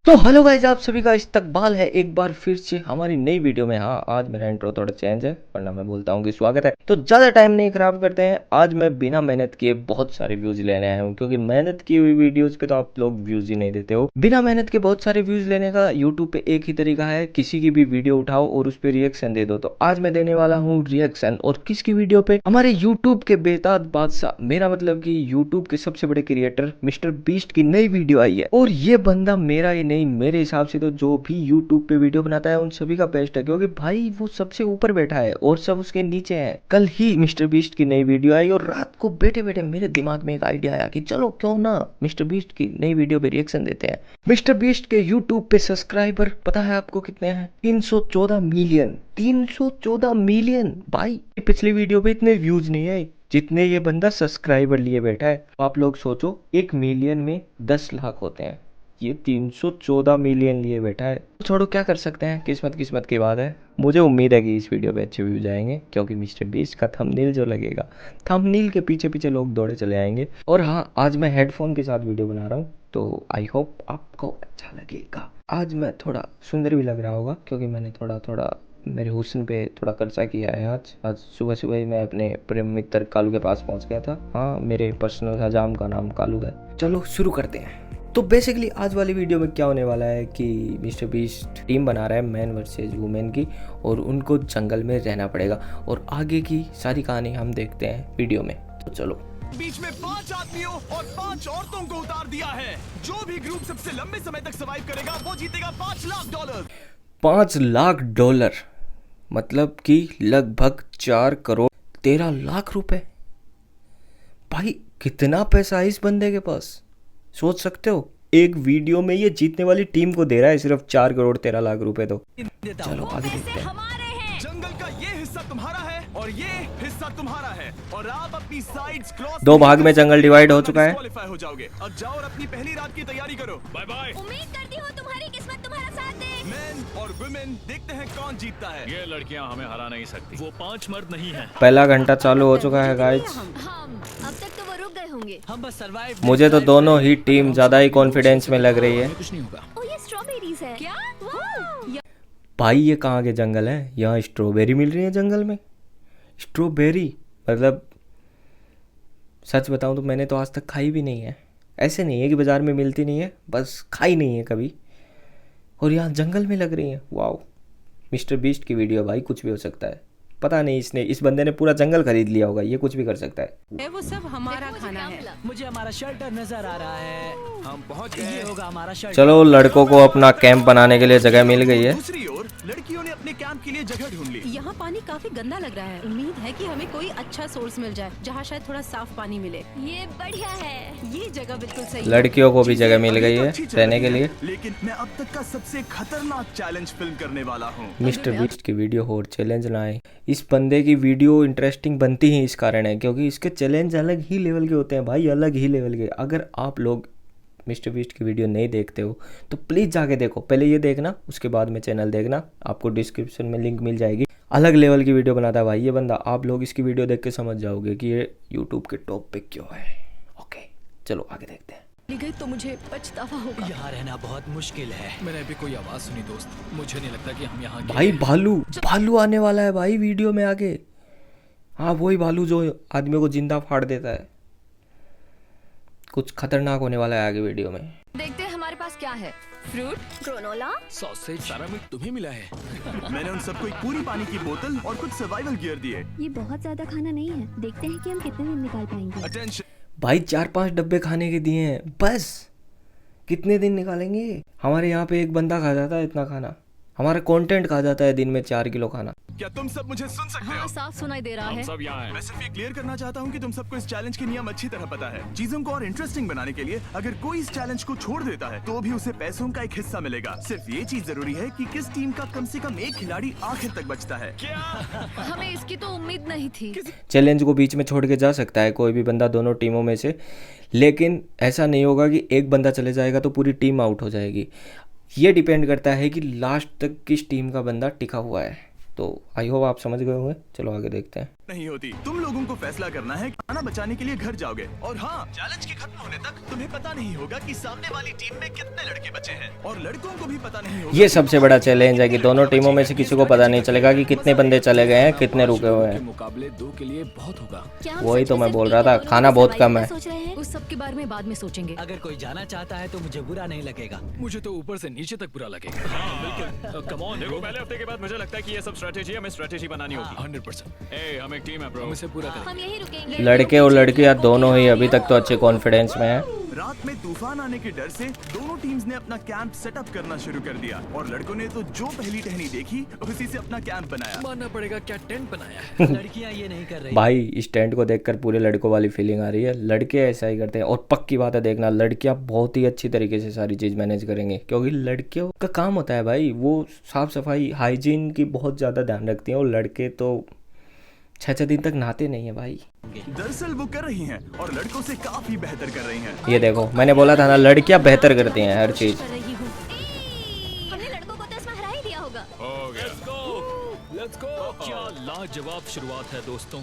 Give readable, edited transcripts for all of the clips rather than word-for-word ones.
तो hello guys, आप सभी का इस्तकबाल है एक बार फिर से हमारी नई वीडियो में। हाँ, आज मेरा इंट्रो थोड़ा चेंज है, वरना मैं बोलता हूँ कि स्वागत है। तो ज़्यादा टाइम नहीं खराब करते हैं। आज मैं बिना मेहनत किए बहुत सारे व्यूज़ लेने आया हूँ, क्योंकि मेहनत की हुई वीडियोज़ पे तो आप लोग व्यूज़ ही नहीं देते हो। बिना मेहनत के बहुत सारे व्यूज़ लेने का यूट्यूब पे एक ही तरीका है, किसी की भी वीडियो उठाओ और उस पर रिएक्शन दे दो। तो आज मैं देने वाला हूँ रिएक्शन, और किसकी वीडियो पे? हमारे यूट्यूब के बेताज बादशाह, मेरा मतलब कि यूट्यूब के सबसे बड़े क्रिएटर मिस्टर बीस्ट की नई वीडियो आई है। और ये बंदा मेरा ही नहीं, मेरे हिसाब से तो जो भी YouTube पे वीडियो बनाता है उन सभी का बेस्ट है, क्योंकि भाई वो सबसे ऊपर बैठा है और सब उसके नीचे हैं। कल ही मिस्टर बीस्ट की नई वीडियो आई और रात को बैठे बैठे मेरे दिमाग में एक आइडिया आया कि चलो क्यों ना मिस्टर बीस्ट की नई वीडियो पे रिएक्शन देते हैं। मिस्टर बीस्ट के YouTube पे सब्सक्राइबर पता है आपको कितने हैं? 314 मिलियन। 314 मिलियन भाई। पिछली वीडियो पे इतने व्यूज नहीं है जितने ये बंदा सब्सक्राइबर लिए बैठा है। आप लोग सोचो, 1 मिलियन में 10 लाख होते हैं, ये 314 मिलियन लिए बैठा है। छोड़ो, क्या कर सकते हैं, किस्मत की बात है। मुझे उम्मीद है कि इस वीडियो पे अच्छे व्यूज आएंगे, क्योंकि मिस्टर बीस्ट का थंबनेल जो लगेगा, थंबनेल के पीछे पीछे लोग दौड़े चले आएंगे। और हाँ, आज मैं हेडफोन के साथ वीडियो बना रहा हूँ, तो आई होप आपको अच्छा लगेगा। आज मैं थोड़ा सुंदर भी लग रहा होगा, क्योंकि मैंने थोड़ा मेरे हुस्न पे थोड़ा खर्चा किया है। आज सुबह सुबह ही मैं अपने प्रेम मित्र कालू के पास पहुंच गया था। हाँ, मेरे पर्सनल हजाम का नाम कालू है। चलो शुरू करते हैं। तो बेसिकली आज वाली वीडियो में क्या होने वाला है कि मिस्टर बीस्ट टीम बना रहा है मैन वर्सेस वुमेन की, और उनको जंगल में रहना पड़ेगा। और आगे की सारी कहानी हम देखते हैं वीडियो में। तो चलो। बीच में 5 आदमियों और 5 औरतों को उतार दिया है। जो भी ग्रुप सबसे लंबे समय तक सर्वाइव करेगा वो जीतेगा $5 लाख। $5 लाख मतलब कि लगभग 4 करोड़ 13 लाख रुपए। भाई कितना पैसा है इस बंदे के पास, सोच सकते हो? एक वीडियो में ये जीतने वाली टीम को दे रहा है सिर्फ 4 करोड़ 13 लाख रुपए। तो चलो आगे देखते हैं। जंगल का ये हिस्सा तुम्हारा है और ये हिस्सा तुम्हारा है, और आप अपनी साइड्स क्रॉस 2 भाग में जंगल डिवाइड हो चुका है। क्वालीफाई हो जाओगे। अब जाओ और अपनी पहली रात की तैयारी करो। Bye bye. उम्मीद करती हूँ तुम्हारी किस्मत तुम्हारा साथ दे। मेन और वुमेन, देखते हैं कौन जीतता है। ये लड़कियां हमें हरा नहीं सकती। वो 5 मर्द नहीं हैं। पहला घंटा चालू हो चुका है गाइस। हम अब तक तो वो रुक गए होंगे। हम बस सरवाइव। मुझे तो दोनों ही टीम ज्यादा ही कॉन्फिडेंस में लग रही है। कुछ नहीं होगा। ओ ये स्ट्रॉबेरीज है क्या? वाह। भाई ये कहाँ के जंगल है? यहाँ स्ट्रॉबेरी मिल रही है जंगल में। स्ट्रॉबेरी मतलब सच बताऊँ तो मैंने तो आज तक खाई भी नहीं है। ऐसे नहीं है कि बाज़ार में मिलती नहीं है, बस खाई नहीं है कभी। और यहाँ जंगल में लग रही है। वाओ, मिस्टर बीस्ट की वीडियो भाई, कुछ भी हो सकता है। पता नहीं इस बंदे ने पूरा जंगल खरीद लिया होगा, ये कुछ भी कर सकता है। वो सब हमारा खाना है। मुझे हमारा शेल्टर नजर आ रहा है। हम पहुंच गए। ये होगा हमारा शेल्टर। चलो, लड़कों को अपना कैंप बनाने के लिए जगह मिल गई है। दूसरी ओर लड़कियों ने अपने कैंप के लिए जगह ढूंढ ली। यहाँ पानी काफी गंदा लग रहा है। उम्मीद है कि हमें कोई अच्छा सोर्स मिल जाए जहाँ शायद थोड़ा साफ पानी मिले। ये बढ़िया है। ये जगह बिल्कुल सही है। लड़कियों को भी जगह मिल गई अभी तो है अच्छी चल रहने रही के है, लिए। लेकिन मैं अब तक का सबसे खतरनाक चैलेंज फिल्म करने वाला हूँ। मिस्टर बीस्ट की वीडियो हो और चैलेंज ना आए। इस बंदे की वीडियो इंटरेस्टिंग बनती ही इस कारण है, क्योंकि इसके चैलेंज अलग ही लेवल के होते हैं भाई, अलग ही लेवल के। अगर आप लोग मिस्टर बीस्ट की वीडियो नहीं देखते हो तो प्लीज़ जाके देखो। पहले ये देखना, उसके बाद में चैनल देखना। आपको डिस्क्रिप्शन में लिंक मिल जाएगी। अलग लेवल की वीडियो बनाता है भाई ये बंदा। आप लोग इसकी वीडियो देख के समझ जाओगे कि ये यूट्यूब के टॉप पे क्यों है। ओके, चलो आगे देखते हैं। गई तो मुझे पछतावा होगा। यहाँ रहना बहुत मुश्किल है। मैंने अभी कोई आवाज सुनी दोस्त। मुझे नहीं लगता कि हम यहाँ भाई भालू आने वाला है भाई वीडियो में आगे। हाँ, वही भालू जो आदमी को जिंदा फाड़ देता है। कुछ खतरनाक होने वाला है आगे वीडियो में। देखते हैं हमारे पास क्या है। फ्रूट, ग्रेनोला, सॉसेज सारा मीट तुम्हें मिला है। मैंने उन सबको एक पूरी पानी की बोतल और कुछ सर्वाइवल गियर दिए। ये बहुत ज्यादा खाना नहीं है। देखते हैं कि हम कितने दिन निकाल पाएंगे। अटेंशन। भाई 4-5 डब्बे खाने के दिए हैं बस। कितने दिन निकालेंगे? हमारे यहाँ पे एक बंदा खा जाता है इतना खाना। हमारा कंटेंट खा जाता है दिन में 4 किलो खाना। क्या तुम सब मुझे सुन सकते हाँ हो? साफ सुनाई दे रहा हम है। सब यहाँ हैं। मैं सिर्फ ये क्लियर करना चाहता हूँ कि तुम सबको इस चैलेंज के नियम अच्छी तरह पता है। चीजों को और इंटरेस्टिंग बनाने के लिए अगर कोई इस चैलेंज को छोड़ देता है तो भी उसे पैसों का एक हिस्सा मिलेगा। सिर्फ ये चीज जरूरी है कि किस टीम का कम से कम एक खिलाड़ी आखिर तक बचता है। हमें इसकी तो उम्मीद नहीं थी। चैलेंज को बीच में छोड़ के जा सकता है कोई भी बंदा दोनों टीमों में से, लेकिन ऐसा नहीं होगा कि एक बंदा चले जाएगा तो पूरी टीम आउट हो जाएगी। ये डिपेंड करता है कि लास्ट तक किस टीम का बंदा टिका हुआ है। तो आई होप आप समझ गए होंगे। चलो आगे देखते हैं। नहीं होती। तुम लोगों को फैसला करना है कि खाना बचाने के लिए घर जाओगे। और हाँ, चैलेंज के खत्म होने तक तुम्हें पता नहीं होगा कि सामने वाली टीम में कितने लड़के बचे हैं, और लड़कों को भी पता नहीं होगा। ये सबसे बड़ा चैलेंज है कि दोनों टीमों में से किसी को पता नहीं चलेगा कि कितने बंदे चले गए हैं, कितने रुके हुए हैं। मुकाबले 2 के लिए बहुत होगा। क्या हम वही सच तो में मैं सिर्फ बोल तीन रहा था, लोगों खाना को बहुत survive कम है। करना सोच रहे हैं? उस सब के बारे में बाद में सोचेंगे। अगर कोई जाना चाहता है तो मुझे बुरा नहीं लगेगा। मुझे तो ऊपर से नीचे तक बुरा लगेगा। बिल्कुल। कम ऑन देखो, पहले हफ्ते के बाद मुझे लगता है कि ये सब स्ट्रेटेजी हमें स्ट्रेटेजी बनानी होगी। 100%। ए, हम एक टीम है ब्रो। हम इसे पूरा करेंगे। हम यही रुकेंगे। लड़के और लड़कियां दोनों ही अभी तक तो अच्छे कॉन्फिडेंस में हैं। रात में तूफान आने के डर से दोनों टीम्स ने अपना कैंप सेटअप करना शुरू कर दिया, और लड़कों ने तो जो पहली टहनी देखी उसी से अपना कैंप बनाया। मानना पड़ेगा, क्या टेंट बनाया है। लड़कियां ये नहीं कर रही। भाई इस टेंट को देखकर पूरे लड़कों वाली फीलिंग आ रही है। लड़के ऐसा ही करते हैं, और पक्की बात है देखना, लड़कियां बहुत ही अच्छी तरीके से सारी चीज़ मैनेज करेंगे, क्योंकि लड़कियों का काम होता है भाई, वो साफ सफाई हाइजीन की बहुत ज़्यादा ध्यान रखती हैं, और लड़के तो 6 दिन तक नहाते नहीं है भाई। दरअसल वो कर रही हैं, और लड़कों से काफी बेहतर कर रही हैं। ये देखो, मैंने बोला था ना, लड़कियां बेहतर करती हैं हर चीज़। कर रही हूँ। हमने लड़कों को तो इसमें हरा ही दिया होगा। हो गया। Let's go. क्या लाजवाब शुरुआत है दोस्तों।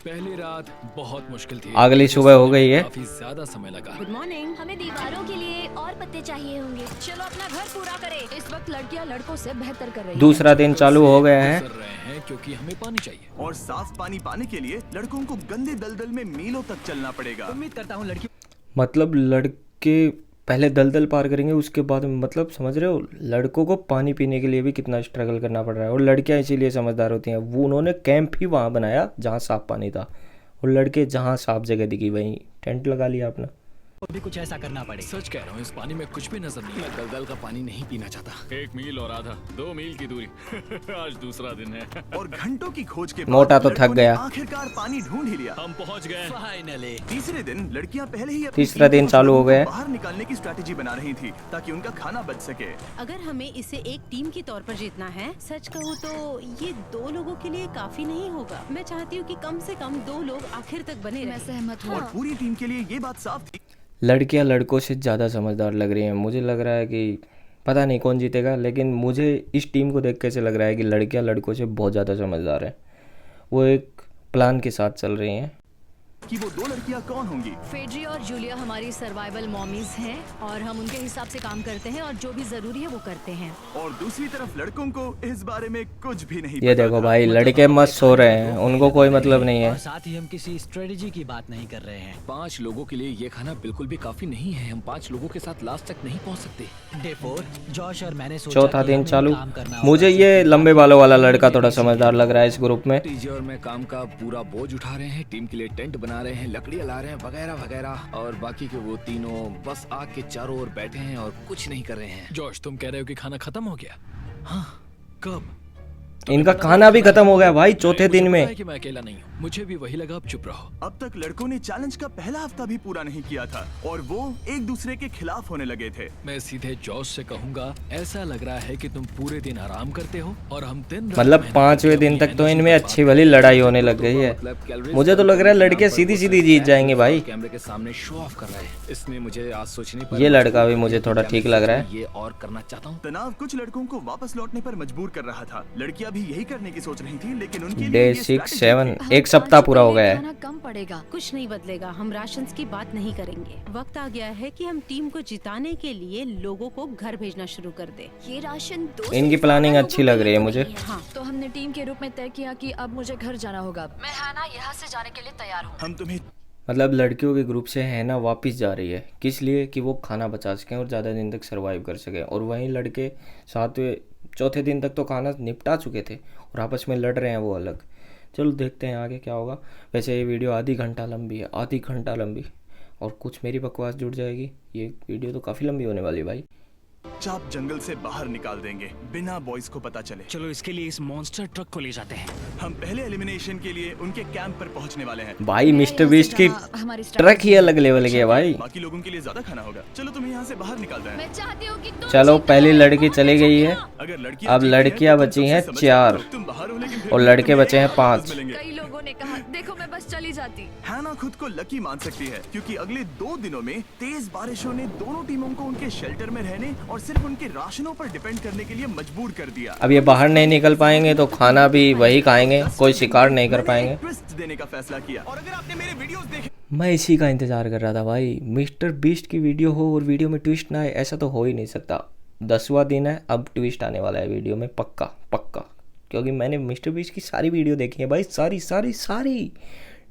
पहली रात बहुत मुश्किल थी। अगली सुबह हो गई है। काफी ज्यादा समय लगा। Good morning. हमें दीवारों के लिए और पत्ते चाहिए होंगे। चलो अपना घर पूरा करें। इस वक्त लड़कियां लड़कों से बेहतर कर रही हैं। दूसरा दिन चालू हो गया है। गुजर रहे हैं क्योंकि हमें पानी चाहिए। और साफ पानी पाने के लिए लड़कों को गंदे दलदल में मीलों तक चलना पड़ेगा। उम्मीद करता हूँ लड़की मतलब लड़के पहले दलदल पार करेंगे, उसके बाद मतलब समझ रहे हो, लड़कों को पानी पीने के लिए भी कितना स्ट्रगल करना पड़ रहा है। और लड़कियां इसीलिए समझदार होती हैं, वो उन्होंने कैंप ही वहाँ बनाया जहाँ साफ पानी था, और लड़के जहाँ साफ जगह दिखी वहीं टेंट लगा लिया अपना। को भी कुछ ऐसा करना पड़ेगा। सच कह रहा हूँ, इस पानी में कुछ भी नजर नहीं आता। दलदल का पानी नहीं पीना चाहता। 1 मील और आधा, 2 मील की दूरी। आज दूसरा दिन है। और घंटों की खोज के मोटा तो बाद थक लड़कों ने गया। आखिरकार पानी ढूंढ ही लिया। हम पहुंच गए। फाइनली। तीसरे दिन लड़कियां पहले ही अपनी तीसरा टीम दिन को चालू हो लोगों गया है। को बाहर निकालने की स्ट्रैटेजी बना रही थी, ताकि उनका खाना बच सके। अगर हमें इसे एक टीम के तौर पर जीतना है, सच कहूँ तो ये 2 लोगों के लिए काफी नहीं होगा। मैं चाहती हूँ कि कम से कम 2 लोग आखिर तक बने मैं रहें। सहमत हूँ। और पूरी टीम के लिए ये बात साफ थी। लड़कियां लड़कों से ज़्यादा समझदार लग रही हैं। मुझे लग रहा है कि पता नहीं कौन जीतेगा, लेकिन मुझे इस टीम को देख के ऐसे लग रहा है कि लड़कियां लड़कों से बहुत ज़्यादा समझदार हैं। वो एक प्लान के साथ चल रही हैं। कि वो 2 लड़कियां कौन होंगी। फेड्री और जूलिया हमारी सर्वाइवल मॉमीज हैं, और हम उनके हिसाब से काम करते हैं, और जो भी जरूरी है वो करते हैं। और दूसरी तरफ लड़कों को इस बारे में कुछ भी नहीं ये पता देखो था। भाई, लड़के मस्त सो रहे हैं, उनको कोई मतलब नहीं है। और साथ ही हम किसी स्ट्रेटेजी की बात नहीं कर रहे हैं। 5 लोगों के लिए ये खाना बिल्कुल भी काफी नहीं है। हम 5 लोगों के साथ लास्ट तक नहीं पहुंच सकते। डे 4 जॉश और मैंने सोचा चौथा कि दिन हमें चालू। काम करना होगा। मुझे ये लंबे बालों वाला लड़का थोड़ा समझदार लग रहा है इस ग्रुप में। टीजे और मैं काम का पूरा बोझ उठा रहे हैं। टीम के लिए टेंट बना रहे हैं, लकड़ियां ला रहे हैं, वगैरह वगैरह। और बाकी के वो तीनों बस आग के चारों ओर बैठे हैं और कुछ नहीं कर रहे हैं। जॉश, तुम कह रहे हो कि खाना खत्म हो गया? हाँ, कब? इनका खाना भी खत्म हो गया भाई चौथे दिन मुझे में। पता है कि मैं अकेला नहीं हूँ। मुझे भी वही लगा, अब चुप रहो। अब तक लड़कों ने चैलेंज का पहला हफ्ता भी पूरा नहीं किया था, और वो एक दूसरे के खिलाफ होने लगे थे। मैं सीधे जॉश से कहूंगा, ऐसा लग रहा है कि तुम पूरे दिन आराम करते हो और हम दिन रात मतलब मेहनत 5वें करके दिन अपनी तक तो एनर्जी इनमें बर्बाद अच्छी भली लड़ाई होने लग गई है। मतलब कैलोरीज मुझे तो लग रहा है नाम लड़के पर सीधी वो सीधी सब जीत है, जाएंगे भाई। कैमरे के सामने शो ऑफ कर रहा है। इसमें मुझे आज सोचने पर ये लड़का भी मुझे थोड़ा ठीक लग रहा है। ये और करना चाहता हूँ। तनाव कुछ लड़कों को वापस लौटने पर मजबूर कर रहा था। लड़कियां भी यही करने की सोच रही थी, लेकिन उनके लिए डे ये 6, strategy 7 थी। एक सप्ताह पूरा हो गया है। खाना कम पड़ेगा। कुछ नहीं बदलेगा, हम राशंस की बात नहीं करेंगे। वक्त आ गया है कि हम टीम को जिताने के लिए लोगों को घर भेजना शुरू कर दे। ये राशन 2 इनकी प्लानिंग अच्छी लग रही है मुझे। हाँ, तो हमने टीम के रूप में तय किया कि अब मुझे घर जाना होगा। मैं हैना यहाँ से जाने के लिए तैयार हूँ। हम तुम्हें मतलब लड़कियों के ग्रुप से है ना वापस जा रही है, किस लिए कि वो खाना बचा सकें और ज़्यादा दिन तक सरवाइव कर सकें। और वहीं लड़के 4थे दिन तक तो खाना निपटा चुके थे और आपस में लड़ रहे हैं वो अलग। चलो देखते हैं आगे क्या होगा। वैसे ये वीडियो आधी घंटा लंबी है, आधी घंटा लंबी, और कुछ मेरी बकवास जुड़ जाएगी। ये वीडियो तो काफ़ी लंबी होने वाली है भाई। चाप जंगल से बाहर निकाल देंगे बिना बॉयज को पता चले। चलो इसके लिए इस मॉन्स्टर ट्रक को ले जाते हैं। हम पहले एलिमिनेशन के लिए उनके कैंप पर पहुंचने वाले हैं। भाई मिस्टर बीस्ट की हमारी ट्रक ही अलग लेवल की है भाई। बाकी लोगों के लिए ज्यादा खाना होगा। चलो तुम्हें यहाँ से बाहर निकाल रहे हैं। मैं चाहती हूँ कि तुम चलो जीतो। पहली लड़की चली गई है, अगर लड़कियां अब जीती हैं, लड़कियां तो तुम बची हैं सबसे 4 समझदार हो। तुम बाहर हो, लेकिन फिर और भी लड़के तुम्हें बचे हैं एक 5। मिलेंगे। कई लोगों ने कहा देखो मैं बस चली जाती। हैना खुद को लकी मान सकती है क्योंकि अगले 2 दिनों में तेज बारिशों ने दोनों टीमों को उनके शेल्टर में रहने और सिर्फ उनके राशनों पर डिपेंड करने के लिए मजबूर कर दिया। अब ये बाहर नहीं निकल पाएंगे तो खाना भी वही खाएंगे, कोई शिकार नहीं कर पाएंगे। ट्विस्ट देने का फैसला किया और अगर आपने मेरे वीडियोस देखे मैं इसी का इंतजार कर रहा था भाई, मिस्टर बीस्ट की वीडियो हो और वीडियो में ट्विस्ट ना आए, ऐसा तो हो ही नहीं सकता। 10वां दिन है, अब ट्विस्ट आने वाला है वीडियो में, पक्का पक्का, क्योंकि मैंने मिस्टर बीस्ट की सारी वीडियो देखी है भाई, सारी सारी सारी।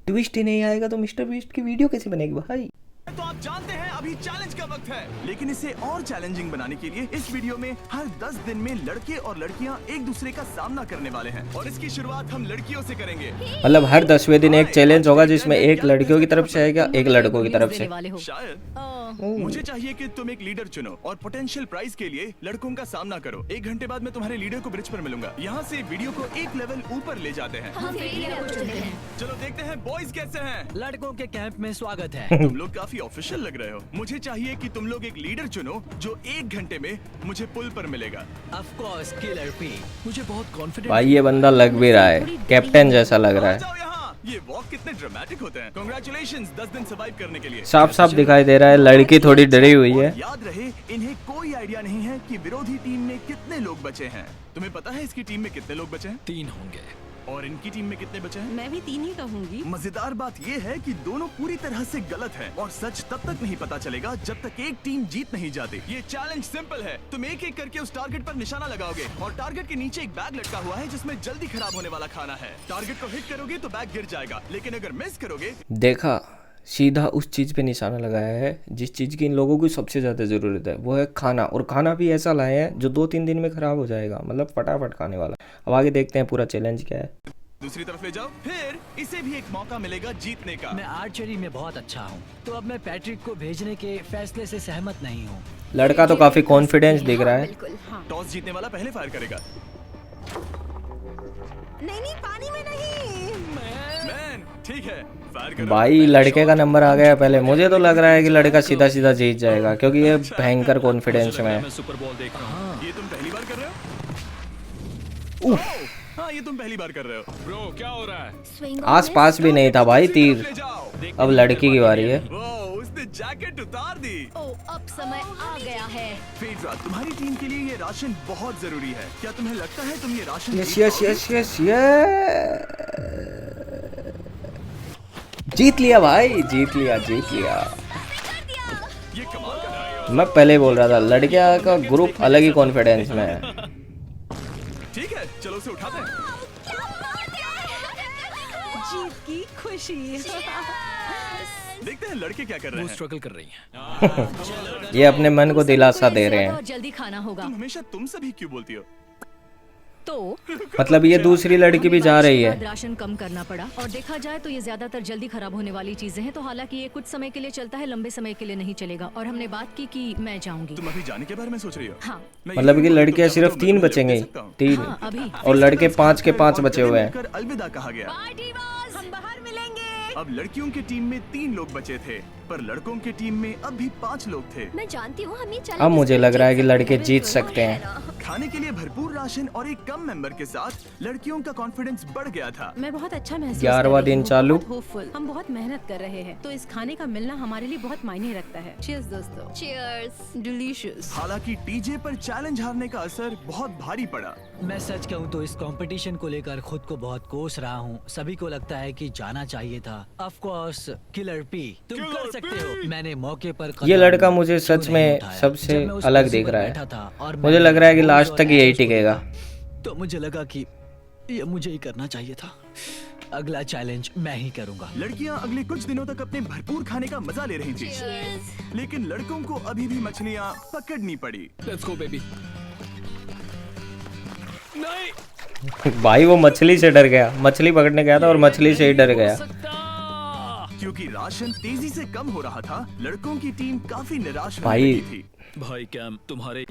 ट्विस्ट ही नहीं आएगा तो मिस्टर बीस्ट की वीडियो कैसे बनेगी भाई। तो आप जानते हैं अभी चैलेंज का वक्त है, लेकिन इसे और चैलेंजिंग बनाने के लिए इस वीडियो में हर 10 दिन में लड़के और लड़कियां एक दूसरे का सामना करने वाले हैं और इसकी शुरुआत हम लड़कियों से करेंगे। मतलब हर 10वें दिन एक चैलेंज होगा जिसमें एक लड़कियों की तरफ से आएगा, एक लड़कों की तरफ से। वाले हो। शायद मुझे चाहिए कि तुम एक लीडर चुनो और पोटेंशियल प्राइज के लिए लड़कों का सामना करो। 1 घंटे बाद मैं तुम्हारे लीडर को ब्रिज पर मिलूंगा। यहाँ से वीडियो को एक लेवल ऊपर ले जाते हैं। हम फेलियर को चुनते हैं। चलो देखते हैं बॉयज कैसे हैं। लड़कों के कैंप में स्वागत है। तुम लोग काफी ऑफिशियल लग रहे हो। मुझे चाहिए कि तुम लोग एक लीडर चुनो जो 1 घंटे में मुझे पुल पर मिलेगा। Of course killer P. मुझे बहुत कॉन्फिडेंट। भाई ये बंदा लग भी रहा है, कैप्टन जैसा लग रहा आ है। जाओ यहाँ। ये वॉक कितने ड्रामेटिक होते हैं। कांग्रेचुलेशंस 10 दिन सर्वाइव करने के लिए। साफ साफ दिखाई दे रहा है लड़की थोड़ी डरी हुई है। और याद रहे इन्हें कोई आइडिया नहीं है कि विरोधी टीम में कितने लोग बचे हैं। तुम्हें पता है इसकी टीम में कितने लोग बचे हैं 3 होंगे। और इनकी टीम में कितने बचे हैं? मैं भी 3 ही कहूंगी। मजेदार बात ये है कि दोनों पूरी तरह से गलत हैं और सच तब तक नहीं पता चलेगा जब तक एक टीम जीत नहीं जाती। ये चैलेंज सिंपल है, तुम एक एक करके उस टारगेट पर निशाना लगाओगे और टारगेट के नीचे एक बैग लटका हुआ है जिसमें जल्दी खराब होने वाला खाना है। टारगेट को हिट करोगे तो बैग गिर जाएगा, लेकिन अगर मिस करोगे देखा, सीधा उस चीज़ पे निशाना लगाया है जिस चीज़ की इन लोगों को सबसे ज़्यादा ज़रूरत है, वो है खाना। और खाना भी ऐसा लाए हैं जो 2-3 दिन में ख़राब हो जाएगा, मतलब फटाफट खाने वाला। अब आगे देखते हैं पूरा चैलेंज क्या है। दूसरी तरफ ले जाओ, फिर इसे भी एक मौका मिलेगा जीतने का। मैं आर्चरी में बहुत अच्छा हूँ, तो अब मैं पैट्रिक को भेजने के फैसले से सहमत नहीं हूँ। लड़का तो काफ़ी कॉन्फिडेंस दिख रहा है। बिल्कुल हाँ। टॉस जीतने वाला पहले फायर करेगा। नहीं पानी में नहीं। मैन ठीक है, फायर करो। भाई लड़के का नंबर आ गया पहले। मुझे तो लग रहा है कि लड़का सीधा सीधा जीत जाएगा क्योंकि ये भयंकर कॉन्फिडेंस में है। मैं सुपर बॉल देख रहा हूँ। ये तुम पहली बार कर रहे हो? हाँ ये तुम पहली बार कर रहे हो। ब्रो क्या हो रहा है? आस पास भी नहीं था भाई तीर। ले जाओ। अब लड़की की बारी है। वो उसने जैकेट उतार दी। ओ अब समय आ गया है। फेड्रा, तुम्हारी टीम के लिए ये राशन बहुत जरूरी है। क्या तुम्हें लगता है तुम ये राशन यस जीत यस पाओगे? यस यस जीत लिया भाई, जीत लिया जीत लिया। ये कमाल का है। मैं पहले ही बोल रहा था लड़कियां का ग्रुप अलग ही कॉन्फिडेंस में है। ठीक है चलो उसे उठाते हैं। जीत की खुशी। देखते हैं लड़के क्या कर रहे वो हैं। स्ट्रगल कर रही हैं। ये अपने मन को दिलासा दे रहे और हैं। जल्दी खाना होगा तुम हमेशा तुम सभी क्यों बोलती हो? तो मतलब ये दूसरी लड़की भी जा रही है। राशन कम करना पड़ा और देखा जाए तो ये ज्यादातर जल्दी खराब होने वाली चीजें हैं। तो हालांकि ये कुछ समय के लिए चलता है, लंबे समय के लिए नहीं चलेगा। और हमने बात की कि मैं जाऊंगी। तुम अभी जाने के बारे में सोच रही हो? हाँ मैं मतलब ये कि बोलूं तो लड़कियां क्या सिर्फ तुम 3 मुझे बचेंगी, दे सकता हूं? 3 हाँ, अभी और लड़के 5 के 5 बचे हुए हैं। कर अलविदा कहा गया। हम बाहर मिलेंगे। अब लड़कियों की टीम में 3 लोग बचे थे, पर लड़कों की टीम में अब भी 5 लोग थे। मैं जानती हूँ हम ये अब मुझे लग रहा है कि लड़के जीत सकते हैं। खाने के लिए भरपूर राशन और एक कम मेंबर के साथ लड़कियों का कॉन्फिडेंस बढ़ गया था। मैं बहुत अच्छा महसूस 11वां कर रही दिन हूँ, चालू। बहुत होपफुल। हम बहुत मेहनत कर रहे हैं, तो इस खाने का मिलना हमारे लिए बहुत मायने रखता है। चीयर्स दोस्तों। चीयर्स। डिलीशियस। हालांकि टीजे पर चैलेंज हारने का असर बहुत भारी पड़ा। मैं सच कहूँ तो इस कंपटीशन को लेकर खुद को बहुत कोस रहा हूँ। सभी को लगता है कि जाना चाहिए था। ऑफ कोर्स किलर पी, तुम कर सकते हो। मैंने मौके पर ये कदम लड़का मुझे क्यों सच नहीं में उठाया? सबसे जब मैं उस अलग कुर्सी दिख पर रहा है। बैठा था और मुझे मैंने लग रहा है कि रोज लास्ट और तक यही एरोस को टिकेगा। देखा, तो मुझे लगा कि ये मुझे ही करना चाहिए था। अगला चैलेंज मैं ही करूंगा। लड़कियां अगले कुछ दिनों तक अपने भरपूर खाने का मजा ले रही थी, लेकिन लड़कों को अभी भी मछलियां पकड़नी पड़ी। Let's go baby. नहीं भाई वो मछली से डर गया, मछली पकड़ने गया था और मछली से ही डर गया। क्योंकि राशन तेजी से कम हो रहा था, लड़कों की टीम काफी निराश होने भाई। लगी थी। भाई कैम तुम्हारे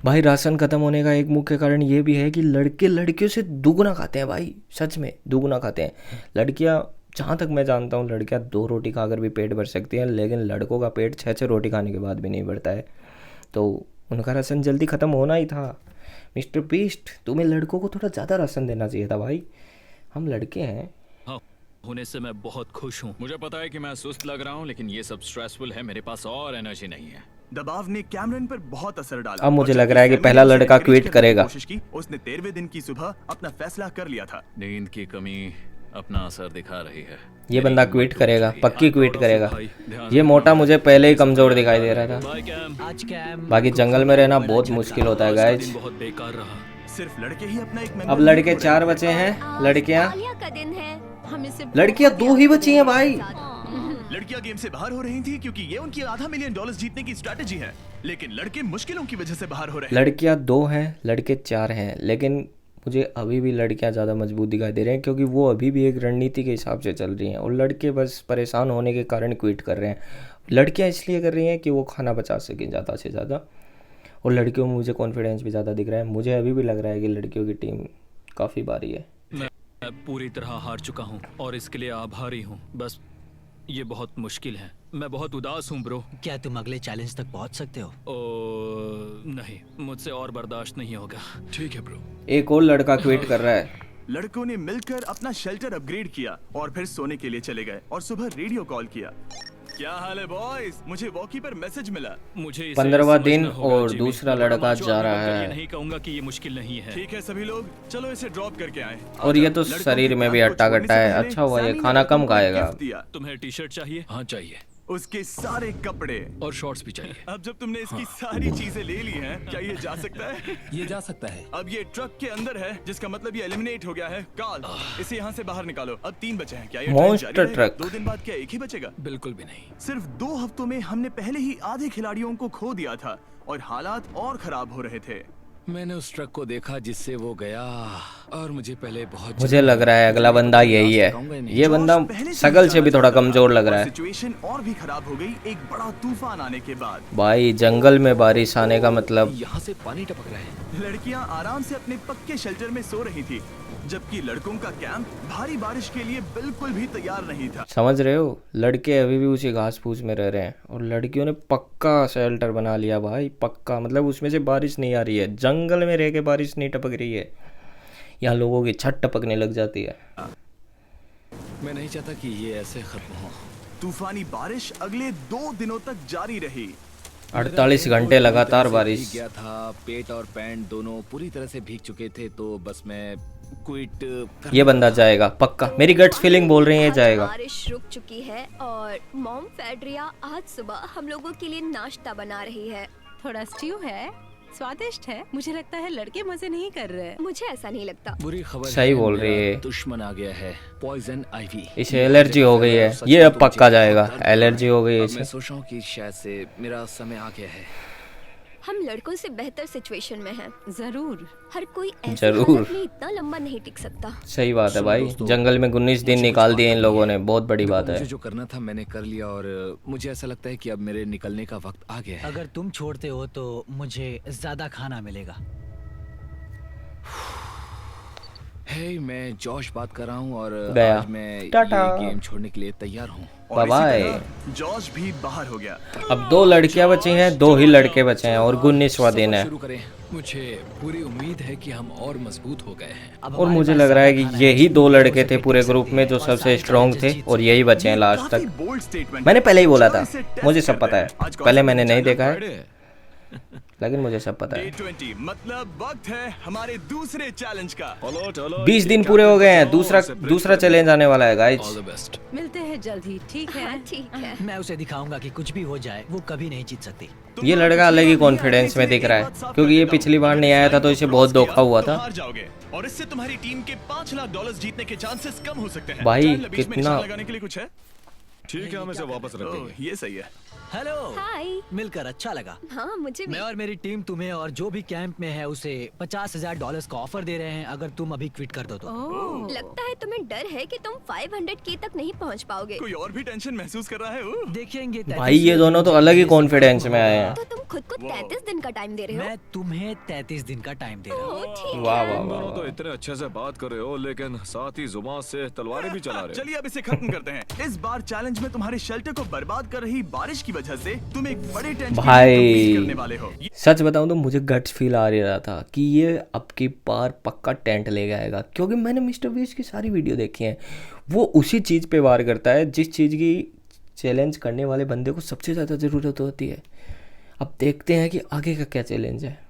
भाई राशन खत्म होने का एक मुख्य कारण ये भी है कि लड़के लड़कियों से दुगना खाते हैं भाई, सच में दुगना खाते हैं। लड़कियां, जहाँ तक मैं जानता हूँ, लड़कियां 2 रोटी खाकर भी पेट भर सकती हैं, लेकिन लड़कों का पेट 6-6 रोटी खाने के बाद भी नहीं भरता है। तो उनका राशन जल्दी ख़त्म होना ही था। मिस्टर बीस्ट, तुम्हें लड़कों को थोड़ा ज़्यादा राशन देना चाहिए था भाई, हम लड़के हैं। हाँ होने से मैं बहुत खुश हूँ। मुझे पता है कि मैं सुस्त लग रहा हूँ, लेकिन ये सब स्ट्रेसफुल है। मेरे पास और एनर्जी नहीं है। दबाव ने कैमरन पर बहुत असर डाला। अब मुझे और लग जबकि रहा है कि सैम ने पहला उसे लड़का encourage क्विट करने की करेगा। कोशिश की, उसने 13वें दिन की सुबह अपना फैसला कर लिया था। नींद की कमी अपना असर दिखा रही है। ये बंदा क्विट करेगा, पक्की क्विट करेगा। भाई, ध्यान ये मोटा मुझे पहले ही कमजोर दिखाई दे रहा था। Bye cam. आज कैम बाकी जंगल में रहना बहुत मुश्किल होता है आज का गाइज। दिन बहुत बेकार रहा। सिर्फ लड़के ही अपना एक अब मेंबर लड़के नहीं 4 खोने बचे हैं, लड़कियां आलिया का दिन है। हम इसे लड़कियां 2 ही बची हैं भाई। वाले। लड़कियां गेम से बाहर हो रही थी क्योंकि ये उनकी $500 मिलियन जीतने की स्ट्रेटेजी है, लेकिन लड़के मुश्किलों की वजह से बाहर हो रहे हैं। लड़कियां 2 हैं, लड़के 4 हैं, लेकिन मुझे अभी भी लड़कियां ज़्यादा मजबूत दिखाई दे रहे हैं क्योंकि वो अभी भी एक रणनीति के हिसाब से चल रही हैं और लड़के बस परेशान होने के कारण क्विट कर रहे हैं। लड़कियां इसलिए कर रही हैं कि वो खाना बचा सकें ज़्यादा से ज़्यादा, और लड़कियों में मुझे कॉन्फिडेंस भी ज़्यादा दिख रहा है। मुझे अभी भी लग रहा है कि लड़कियों की टीम काफ़ी भारी है। मैं पूरी तरह हार चुका हूँ और इसके लिए आभारी हूँ। बस ये बहुत मुश्किल है। मैं बहुत उदास हूँ ब्रो। क्या तुम अगले चैलेंज तक पहुंच सकते हो? ओ नहीं, मुझसे और बर्दाश्त नहीं होगा। ठीक है ब्रो। एक और लड़का क्विट कर रहा है। लड़कों ने मिलकर अपना शेल्टर अपग्रेड किया और फिर सोने के लिए चले गए और सुबह रेडियो कॉल किया। क्या हाल है बॉयज? मुझे वॉकी पर मैसेज मिला। मुझे इसे 15वां समझना दिन होगा, और जिमी। दूसरा मैं लड़का माचो जा आदमी रहा बनकर है। ये नहीं कहूंगा कि ये मुश्किल नहीं है। ठीक है सभी लोग, चलो इसे ड्रॉप करके आए। और ये तो शरीर में भी अट्टा कट्टा है। अच्छा हुआ ये खाना कम खाएगा। तुम्हें टी शर्ट चाहिए? हाँ चाहिए। उसके सारे कपड़े और शॉर्ट्स भी चाहिए। अब जब तुमने इसकी सारी चीजें ले ली हैं, क्या ये जा सकता है? ये जा सकता है। अब ये ट्रक के अंदर है, जिसका मतलब ये एलिमिनेट हो गया है। कार्ल, इसे यहाँ से बाहर निकालो। अब 3 बचे हैं। क्या ये ट्रेन Monster जारी रहेगा? ट्रक। 2 दिन बाद क्या एक ही बचेगा? बिल्कुल भी नहीं। सिर्फ 2 हफ्तों में हमने पहले ही आधे खिलाड़ियों को खो दिया था और हालात और खराब हो रहे थे। मैंने उस ट्रक को देखा जिससे वो गया और मुझे पहले बहुत मुझे लग रहा है अगला बंदा यही है। ये बंदा शकल से भी थोड़ा कमजोर लग रहा है। सिचुएशन और भी खराब हो गई एक बड़ा तूफान आने के बाद। भाई जंगल में बारिश आने का मतलब यहाँ से पानी टपक रहा है। लड़कियां आराम से अपने पक्के शेल्टर में सो रही थी, जबकि लड़कों का कैंप भारी बारिश के लिए बिल्कुल भी तैयार नहीं था। समझ रहे हो, लड़के अभी भी उसी घास फूस में रह रहे हैं और लड़कियों ने पक्का शेल्टर बना लिया भाई, पक्का। मतलब उसमें से बारिश नहीं आ रही है, जंगल में रह के बारिश नहीं टपक रही है, यहाँ लोगों की छत टपकने लग जाती है। मैं नहीं चाहता कि ये ऐसे खत्म हो। तूफानी बारिश अगले 2 दिनों तक जारी रही। 48 घंटे लगातार बारिश। भीग गया था, पेट और पैंट दोनों पूरी तरह से भीग चुके थे, तो बस मैं क्विट। ये बंदा जाएगा पक्का, मेरी गट्स फीलिंग बोल रही है ये जाएगा। बारिश रुक चुकी है और मॉम फेड्रिया आज सुबह हम लोगों के लिए नाश्ता बना रही है। थोड़ा स्ट्यू है, स्वादिष्ट है। मुझे लगता है लड़के मजे नहीं कर रहे। मुझे ऐसा नहीं लगता। बुरी खबर सही है, बोल मेरा रही है। दुश्मन आ गया है, पॉइजन आइवी। इसे एलर्जी हो गई है, ये अब पक्का जाएगा। एलर्जी हो गई है अब मैं इसे। सोच रहा हूँ कि शायद से मेरा समय आ गया है। हम लड़कों से बेहतर सिचुएशन में हैं। जरूर। हर कोई ऐसी जरूर। हालत में इतना लंबा नहीं टिक सकता। सही बात है भाई, जंगल में 19 दिन निकाल दिए इन लोगों ने, बहुत बड़ी बात है। मुझे जो करना था मैंने कर लिया और मुझे ऐसा लगता है कि अब मेरे निकलने का वक्त आ गया है। अगर तुम छोड़ते हो तो मुझे ज्यादा खाना मिलेगा। हे, मैं जॉश बात कर रहा हूँ और गया। आज मैं ये टाटा। गेम छोड़ने के लिए तैयार हूँ। और इसी बाय। तरह जॉर्ज भी बाहर हो गया। अब 2 लड़कियां बची हैं, 2 ही लड़के बचे हैं और 19वां दिन है। शुरू करें। मुझे पूरी उम्मीद है कि हम और मजबूत हो गए हैं। अब और हमारे मुझे पास लग रहा है ज्यादा कि खाना यही है, 2 तो लड़के उसे थे पिक पूरे कर ग्रुप सकते में हैं जो और सबसे सारे स्ट्रॉन्ग थे challenges जीत और यही बचे हैं लास्ट काफी तक। बोल्ड स्टेटमेंट मैंने पहले ही बोला था, इसे टेस्ट मुझे सब करते पता हैं। है। आज कौन पहले सा मैंने नहीं चैलेंज देखा है, Friday? लेकिन मुझे सब पता है। Day 20 मतलब वक्त है हमारे दूसरे चैलेंज का। 20 दिन पूरे हो गए हैं, दूसरा चैलेंज आने वाला है गाइस। All the best. मिलते हैं जल्द ही, ठीक है? हाँ, ठीक है। मैं उसे दिखाऊंगा कि कुछ भी हो जाए वो कभी नहीं जीत सकती। ये लड़का अलग ही कॉन्फिडेंस में दिख रहा है क्योंकि ये पिछली बार नहीं आया था तो इसे बहुत धोखा हुआ था। हार जाओगे और इससे तुम्हारी टीम के $5 लाख जीतने के चांसेस कम हो सकते हैं। भाई, चैनल बीच में कितना- निशान लगाने के लिए कुछ है? ठीक है, हम इसे वापस रख ओह, देंगे। ये सही है। हेलो। हाय। मिलकर अच्छा लगा। हाँ मुझे भी। मैं और मेरी टीम तुम्हें और जो भी कैंप में है उसे $50,000 का ऑफर दे रहे हैं अगर तुम अभी क्विट कर दो तो। ओह, लगता है तुम्हें डर है कि तुम 500K तक नहीं पहुंच पाओगे। कोई और भी टेंशन महसूस कर रहा है? ओह। देखेंगे। भाई ये दोनों तो अलग ही कॉन्फिडेंस में आए हैं। तो तुम खुद को 33 दिन का टाइम दे रहे हो? मैं तुम्हें 33 दिन का टाइम दे रहा हूँ। ओह, ठीक वाह है। वाह तुम वाह दोनों वाह। तो इतने अच्छे से बात कर रहे हो, लेकिन साथ ही जुबान से तलवारें भी चला रहे हो। चलिए अब इसे खत्म करते हैं। इस बार चैलेंज में तुम्हारे शेल्टर को बर्बाद कर रही बारिश की वजह वजह से तुम एक बड़े टेंट भाई करने वाले हो। सच बताऊं तो मुझे गट्स फील आ रहा था कि ये अब की बार पक्का टेंट ले आएगा, क्योंकि मैंने मिस्टर बीस्ट की सारी वीडियो देखी है। वो उसी चीज़ पे वार करता है जिस चीज़ की चैलेंज करने वाले बंदे को सबसे ज़्यादा ज़रूरत होती है। अब देखते हैं कि आगे का क्या चैलेंज है।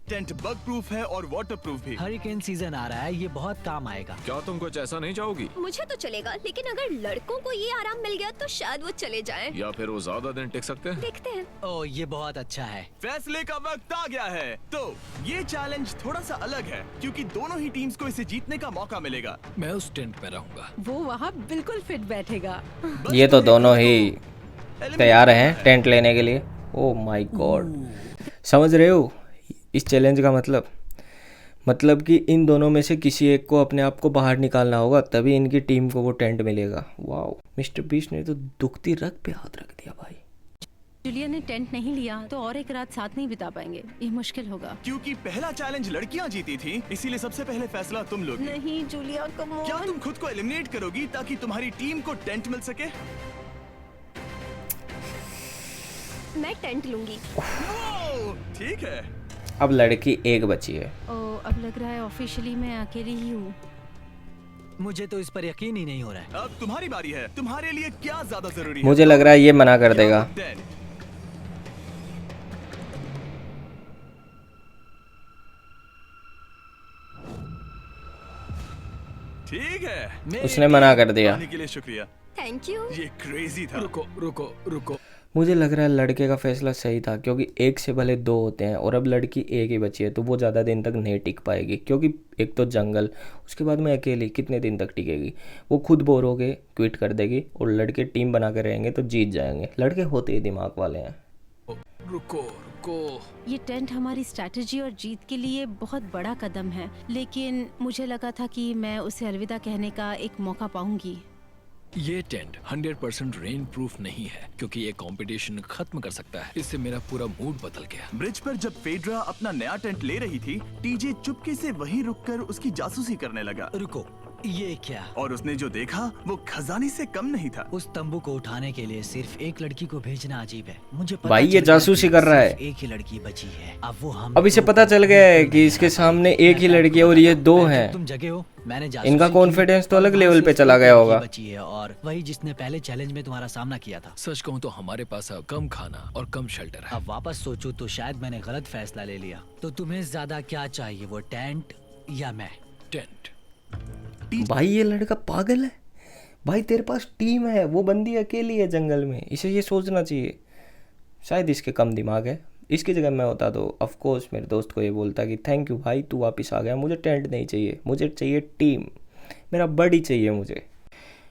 टेंट बग प्रूफ है और वाटर प्रूफ भी। हरिकेन सीजन आ रहा है, ये बहुत काम आएगा। क्या तुम कुछ ऐसा नहीं चाहोगी? मुझे तो चलेगा, लेकिन अगर लड़कों को ये आराम मिल गया तो शायद वो चले जाएं। या फिर वो ज्यादा दिन टिक सकते हैं? देखते हैं। ओह, ये बहुत अच्छा है। फैसले का वक्त आ गया है। तो ये चैलेंज थोड़ा सा अलग है क्योंकि दोनों ही टीम्स को इसे जीतने का मौका मिलेगा। मैं उस टेंट में रहूंगा। वो वहाँ बिल्कुल फिट बैठेगा। ये तो दोनों ही तैयार हैं टेंट लेने के लिए। ओह माय गॉड, समझ रहे हो इस चैलेंज का मतलब कि इन दोनों में से किसी एक को अपने आप को बाहर निकालना होगा, तभी इनकी टीम को वो टेंट मिलेगा। वाओ, मिस्टर बीस्ट ने तो दुखती रग पे हाथ रख दिया भाई। जूलिया ने टेंट नहीं लिया तो और एक रात साथ नहीं बिता पाएंगे, ये मुश्किल होगा। क्योंकि पहला चैलेंज लड़कियां जीती थी, इसीलिए सबसे पहले फैसला तुम लोगी। नहीं जूलिया, कम ऑन। क्या तुम खुद को एलिमिनेट करोगी ताकि तुम्हारी टीम को टेंट मिल सके? मैं टेंट लूंगी। ओह, ठीक है। अब लड़की एक बची है। ओह, अब लग रहा है ऑफिशियली मैं अकेली ही हूँ। मुझे तो इस पर यकीन ही नहीं हो रहा है। अब तुम्हारी बारी है। तुम्हारे लिए क्या ज्यादा जरूरी है? मुझे लग रहा है ये मना कर देगा। ठीक है, उसने मना कर दिया। आने के लिए शुक्रिया। Thank you. ये क्रेजी था। रुको रुको रुको। मुझे लग रहा है लड़के का फैसला सही था, क्योंकि एक से भले दो होते हैं और अब लड़की एक ही बची है, तो वो ज़्यादा दिन तक नहीं टिक पाएगी, क्योंकि एक तो जंगल, उसके बाद में अकेली कितने दिन तक टिकेगी। वो खुद बोर हो के क्विट कर देगी और लड़के टीम बना के रहेंगे तो जीत जाएंगे। लड़के होते ही दिमाग वाले हैं। रुको रुको। ये टेंट हमारी स्ट्रैटेजी और जीत के लिए बहुत बड़ा कदम है, लेकिन मुझे लगा था कि मैं उसे अलविदा कहने का एक मौका पाऊंगी। ये टेंट 100% रेन प्रूफ नहीं है, क्योंकि ये कंपटीशन खत्म कर सकता है। इससे मेरा पूरा मूड बदल गया। ब्रिज पर जब फेड्रा अपना नया टेंट ले रही थी, टीजे चुपके से वहीं रुककर उसकी जासूसी करने लगा। रुको, ये क्या? और उसने जो देखा वो खजाने से कम नहीं था। उस तंबू को उठाने के लिए सिर्फ एक लड़की को भेजना अजीब है। मुझे पता भाई ये चल गया जासूसी कि कर रहा है। सिर्फ एक ही लड़की बची है। अब वो हम अब इसे पता चल गया है कि इसके सामने एक ही लड़की है और ये दो हैं। तुम जगे हो, मैंने जासूसी इनका की, कॉन्फिडेंस तो अलग और लेवल वहाँ पे सिर्फ चला एक गया लड़की होगा। बची है, और वही जिसने पहले चैलेंज में तुम्हारा सामना किया था। सच कहूँ तो हमारे पास अब कम खाना और कम शेल्टर है। अब वापस सोचो तो शायद मैंने गलत फैसला ले लिया। तो तुम्हें ज्यादा क्या चाहिए, वो टेंट या मैं? टेंट। भाई ये लड़का पागल है। भाई तेरे पास टीम है, वो बंदी अकेली है जंगल में। इसे ये सोचना चाहिए। शायद इसके कम दिमाग है। इसकी जगह मैं होता तो ऑफ कोर्स मेरे दोस्त को ये बोलता कि थैंक यू भाई, तू वापस आ गया, मुझे टेंट नहीं चाहिए, मुझे चाहिए टीम, मेरा बड़ी चाहिए मुझे।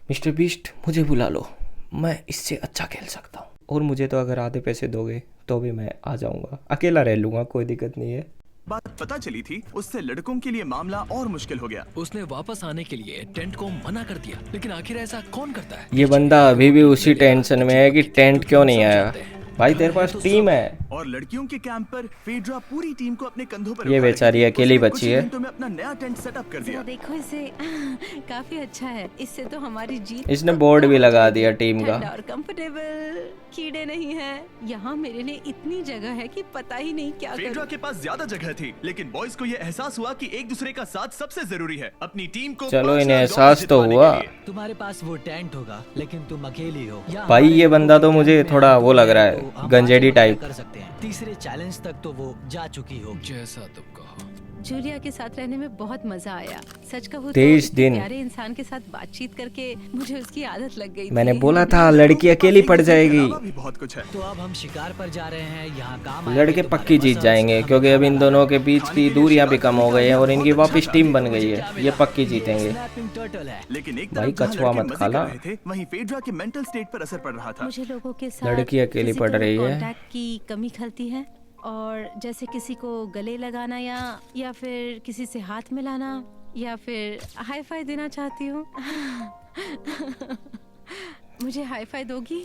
मिस्टर बीस्ट मुझे बुला लो, मैं इससे अच्छा खेल सकता हूँ। और मुझे तो अगर आधे पैसे दोगे तो भी मैं आ जाऊँगा, अकेला रह लूँगा, कोई दिक्कत नहीं है। बात पता चली थी, उससे लड़कों के लिए मामला और मुश्किल हो गया। उसने वापस आने के लिए टेंट को मना कर दिया, लेकिन आखिर ऐसा कौन करता है? ये बंदा अभी भी उसी टेंशन में है कि टेंट क्यों नहीं आया। भाई तेरे पास टीम है। और लड़कियों के कैंप पर फेड्रा पूरी टीम को अपने कंधों पर ये उठा रही बेचारी थी। अकेली उसने बची कुछ है। मिनटों में अपना नया टेंट सेटअप कर दिया। जरा देखो इसे, काफी अच्छा है। इससे तो हमारी जीत। इसने बोर्ड भी लगा दिया टीम का। ठंडा और कंफर्टेबल, कीड़े नहीं हैं। यहाँ मेरे लिए इतनी जगह है कि पता ही नहीं क्या फेड्रा करूं। के पास ज्यादा जगह थी, लेकिन बॉयज को ये एहसास हुआ कि एक दूसरे का साथ सबसे जरूरी है। अपनी टीम को चलो 5 इन्हें लाख एहसास डॉलर तो जितवाने हुआ। के लिए। तुम्हारे पास वो टेंट होगा, लेकिन तुम अकेली हो। या भाई ये हमारे बंदा तो लोगों के मुझे कैंप में थोड़ा हम वो लग रहा है, तो हम गंजेड़ी बातें टाइप। कर सकते हैं। तीसरे चैलेंज तक तो वो जा चुकी हो। जैसा तुम कहो। जूलिया के साथ रहने में बहुत मजा आया। सच कहूँ तो 23 इतने दिन। प्यारे इंसान के साथ बातचीत करके मुझे उसकी आदत लग गई मैंने थी। बोला था लड़की अकेली पड़ जाएगी। अलावा भी बहुत कुछ है। तो अब हम शिकार पर जा रहे हैं। यहाँ काम आएंगे लड़के तुम्हारे पक्की जीत मसल्स, जाएंगे, हमें क्योंकि अब इन खाना दोनों के लाना बीच की दूरियां भी कम हो गई हैं और इनकी वापस टीम बन गई है। ये पक्की जीतेंगे। स्नैपिंग टर्टल है। लेकिन एक भाई तरफ जहाँ कछुआ लड़के मत मजे खाना। कर रहे थे, वहीं फेड्रा के मेंटल स्टेट पर असर पड़ रहा था। मुझे लोगों के साथ लड़की अकेली पड़ रही है। कांटेक्ट की कमी खलती है, और जैसे किसी को गले लगाना या फिर किसी से हाथ मिलाना या फिर हाई फाई देना चाहती हूँ। मुझे हाई फाई दोगी?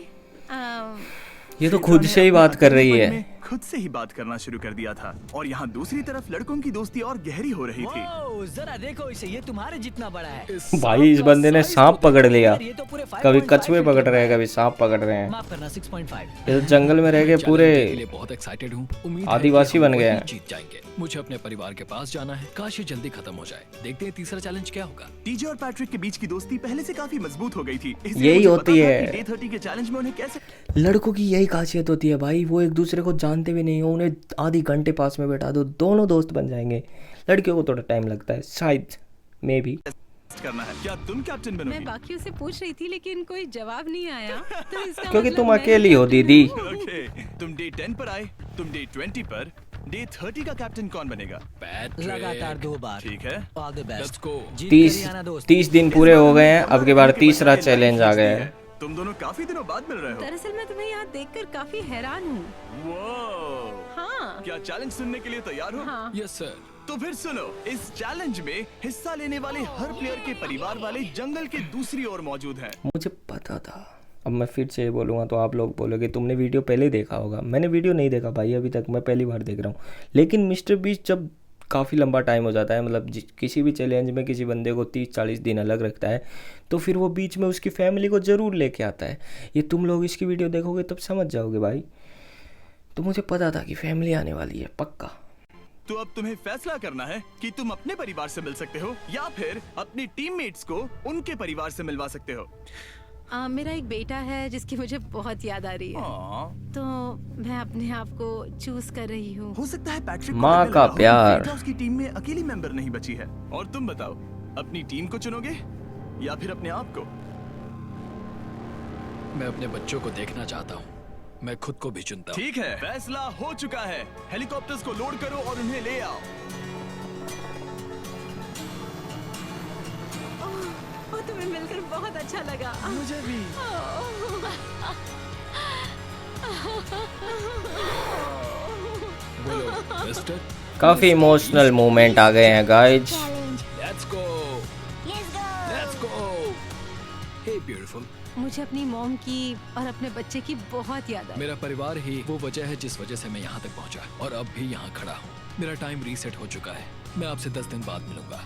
ये तो खुद से ही बात कर रही है। खुद से ही बात करना शुरू कर दिया था और यहाँ दूसरी तरफ लड़कों की दोस्ती और गहरी हो रही थी। वाओ, जरा देखो इसे, ये तुम्हारे जितना बड़ा है। भाई इस बंदे ने सांप पकड़ लिया, ये तो पूरे 5.5 कभी कछुए फीट पकड़ लंबा रहे हैं, है। कभी सांप पकड़ रहे हैं। माफ करना 6.5। ये तो जंगल में रह के पूरे चैलेंज के लिए बहुत एक्साइटेड हूँ। उम्मीद है कि आदिवासी हम बन गए वही हैं। जीत जाएंगे। मुझे अपने परिवार के पास जाना है, काश ये जल्दी खत्म हो जाए। देखते हैं तीसरा चैलेंज क्या होगा। टीजे और पैट्रिक के बीच की दोस्ती पहले से काफी मजबूत हो गई थी। यही होती है। डे 30 के चैलेंज में उन्हें कैसे लड़कों की यही खासियत होती है भाई, वो एक दूसरे को जानते भी नहीं हो, उन्हें आधी घंटे पास में बैठा दो, दोनों दोस्त बन जाएंगे। लड़कियों को थोड़ा टाइम लगता है शायद, मे बी। करना है। क्या तुम कैप्टन मैं बनोगी? बाकियों से पूछ रही थी लेकिन कोई जवाब नहीं आया, तो इसका क्योंकि मतलब तुम मैं अकेली ही हो कैप्टन दीदी। हूँ। ओके, तुम डे 10 पर आए, तुम डे 20 पर, डे 30 का कैप्टन कौन बनेगा? पैट्रिक, लगातार 2 बार। ठीक है। All the let's best. Go. जीत 30 कर ही आना दोस्त। 30 दिन पूरे हो गए हैं, अब के बार तीसरा के चैलेंज आ गया है। है। तुम दोनों काफी दिनों बाद मिल रहे हो। दरअसल मैं तुम्हें यहाँ देखकर काफी हैरान हूँ। वो हाँ क्या चैलेंज सुनने के लिए तैयार हो? हाँ। Yes sir. तो फिर सुनो, इस चैलेंज में हिस्सा लेने वाले हर प्लेयर के परिवार वाले जंगल के दूसरी ओर मौजूद हैं। मुझे पता था। अब मैं फिर से ये बोलूँगा तो आप लोग बोलोगे तुमने वीडियो पहले देखा होगा। मैंने वीडियो नहीं देखा भाई अभी तक, मैं पहली बार देख रहा हूँ। लेकिन मिस्टर बीस्ट जब काफ़ी लंबा टाइम हो जाता है, मतलब किसी भी चैलेंज में किसी बंदे को 30-40 दिन अलग रखता है, तो फिर वो बीच में उसकी फैमिली को ज़रूर लेके आता है। ये तुम लोग इसकी वीडियो देखोगे तब समझ जाओगे भाई। तो मुझे पता था कि फैमिली आने वाली है पक्का। तो अब तुम्हें फैसला करना है कि तुम अपने परिवार से मिल सकते हो या फिर अपने टीममेट्स को उनके परिवार से मिलवा सकते हो। मेरा एक बेटा है जिसकी मुझे बहुत याद आ रही है, तो मैं अपने आप को चूज कर रही हूँ। हो सकता है पैट्रिक को माँ लगने का लगा हो कि प्यार। फेटा उसकी टीम में अकेली मेंबर नहीं बची है। और तुम बताओ, अपनी टीम को चुनोगे या फिर अपने आप को? मैं अपने बच्चों को देखना चाहता हूँ, मैं खुद को भी चुनता हूँ। ठीक है, फैसला हो चुका है। हेलीकॉप्टर्स को लोड करो और उन्हें ले आओ। और तुम्हें मिलकर बहुत अच्छा लगा। मुझे भी। बोलो मिस्टर। काफ़ी इमोशनल मोमेंट आ गए हैं guys. Let's go, let's go. Hey beautiful. मुझे अपनी मॉम की और अपने बच्चे की बहुत याद आई। मेरा परिवार ही वो वजह है जिस वजह से मैं यहाँ तक पहुँचा और अब भी यहाँ खड़ा हूँ। मेरा टाइम रीसेट हो चुका है। मैं आपसे 10 दिन बाद मिलूंगा।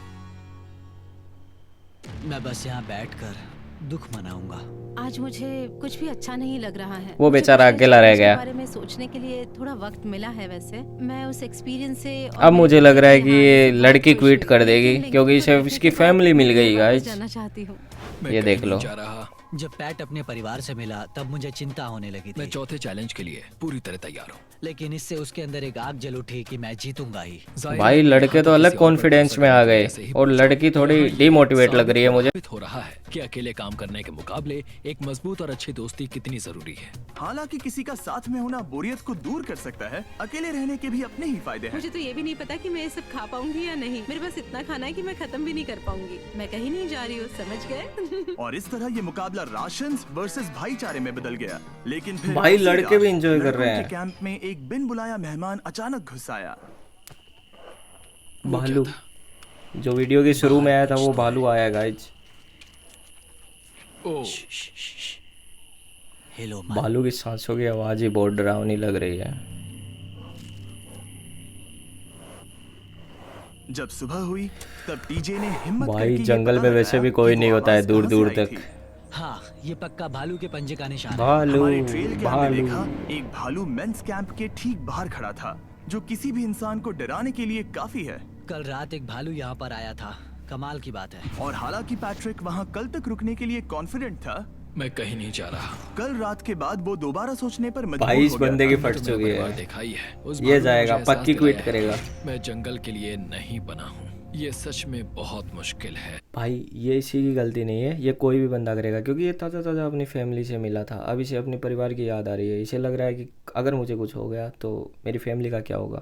मैं बस यहाँ बैठकर दुख मनाऊंगा। आज मुझे कुछ भी अच्छा नहीं लग रहा है। वो मुझे बेचारा पिछले अकेला रह चैलेंज के गया। बारे में सोचने के लिए थोड़ा वक्त मिला है। वैसे मैं उस एक्सपीरियंस से और अब मुझे लग रहा है कि मेरे ये हाथ से बहुत लड़की खुश क्विट हुई। कर देगी लेकिन क्योंकि इसे देखने इसकी के बाद फैमिली मिल गई मैं वापस गाइज। जाना चाहती हूँ। मैं ये कहीं देख लो। नहीं जा रहा। जब पैट अपने परिवार से मिला तब मुझे चिंता होने लगी मैं थी, चौथे चैलेंज के लिए पूरी तरह तैयार हूँ। लेकिन इससे उसके अंदर एक आग जल उठी कि मैं जीतूंगा ही। जाहिर भाई है, लड़के यहाँ तो तक अलग किसी और पर कॉन्फिडेंस भरोसा में आ करने गए के ऐसे ही और पूछा। लड़की थोड़ी यहाँ ये डिमोटिवेट लग रही है मुझे। साबित हो रहा है कि अकेले काम करने के मुकाबले एक मजबूत और अच्छी दोस्ती कितनी जरूरी है। हालांकि किसी का साथ में होना बोरियत को दूर कर सकता है, अकेले रहने के भी अपने ही फायदे हैं। मुझे तो ये भी नहीं पता कि मैं ये सब खा पाऊंगी या नहीं। मेरे पास इतना खाना है कि मैं खत्म भी नहीं कर पाऊंगी। मैं कहीं नहीं जा रही हूँ, समझ गए? और इस तरह ये मुकाबला राशंस वर्सेस भाईचारे में बदल गया। लेकिन फिर भाई उसी लड़के रात भी enjoy कर लड़कों रहे के हैं। कैंप में एक बिन बुलाया मेहमान अचानक घुस आया। भालू जो वीडियो के शुरू में आया था वो भालू आया गाइज। ओ, हेलो भालू की सांसों की आवाज ही बहुत डरावनी लग रही है। जब सुबह हुई तब टीजे ने हिम्मत भाई, करके ये जंगल पता में वैसे लगाया भी कोई कि नहीं वो होता है आवाज दूर कहाँ से दूर आई तक। थी। हाँ, ये पक्का भालू के पंजे का निशान है। भालू हमारे ट्रेल के हमने भालू देखा एक भालू मेंस कैंप के ठीक बाहर खड़ा था, जो किसी भी इंसान को डराने के लिए काफी है। कल रात एक भालू यहाँ पर आया था, कमाल की बात है। और हालांकि पैट्रिक वहां कल तक रुकने के लिए कॉन्फिडेंट था, मैं कहीं नहीं जा रहा। कल रात के बाद वो दोबारा सोचने पर मजबूर भाई इस हो गया बंदे था। की मैंने फट तो मेरा चुकी परिवार है। देखा ही है। उस ये भालू ने जाएगा, मुझे एहसास पक्की क्विट दिलाया करेगा। है, मैं जंगल के लिए नहीं बना हूँ। ये सच में बहुत मुश्किल है। भाई ये इसी की गलती नहीं है, ये कोई भी बंदा करेगा क्योंकि ये ताज़ा ताज़ा अपनी फैमिली से मिला था। अब इसे अपने परिवार की याद आ रही है। इसे लग रहा है कि अगर मुझे कुछ हो गया तो मेरी फैमिली का क्या होगा,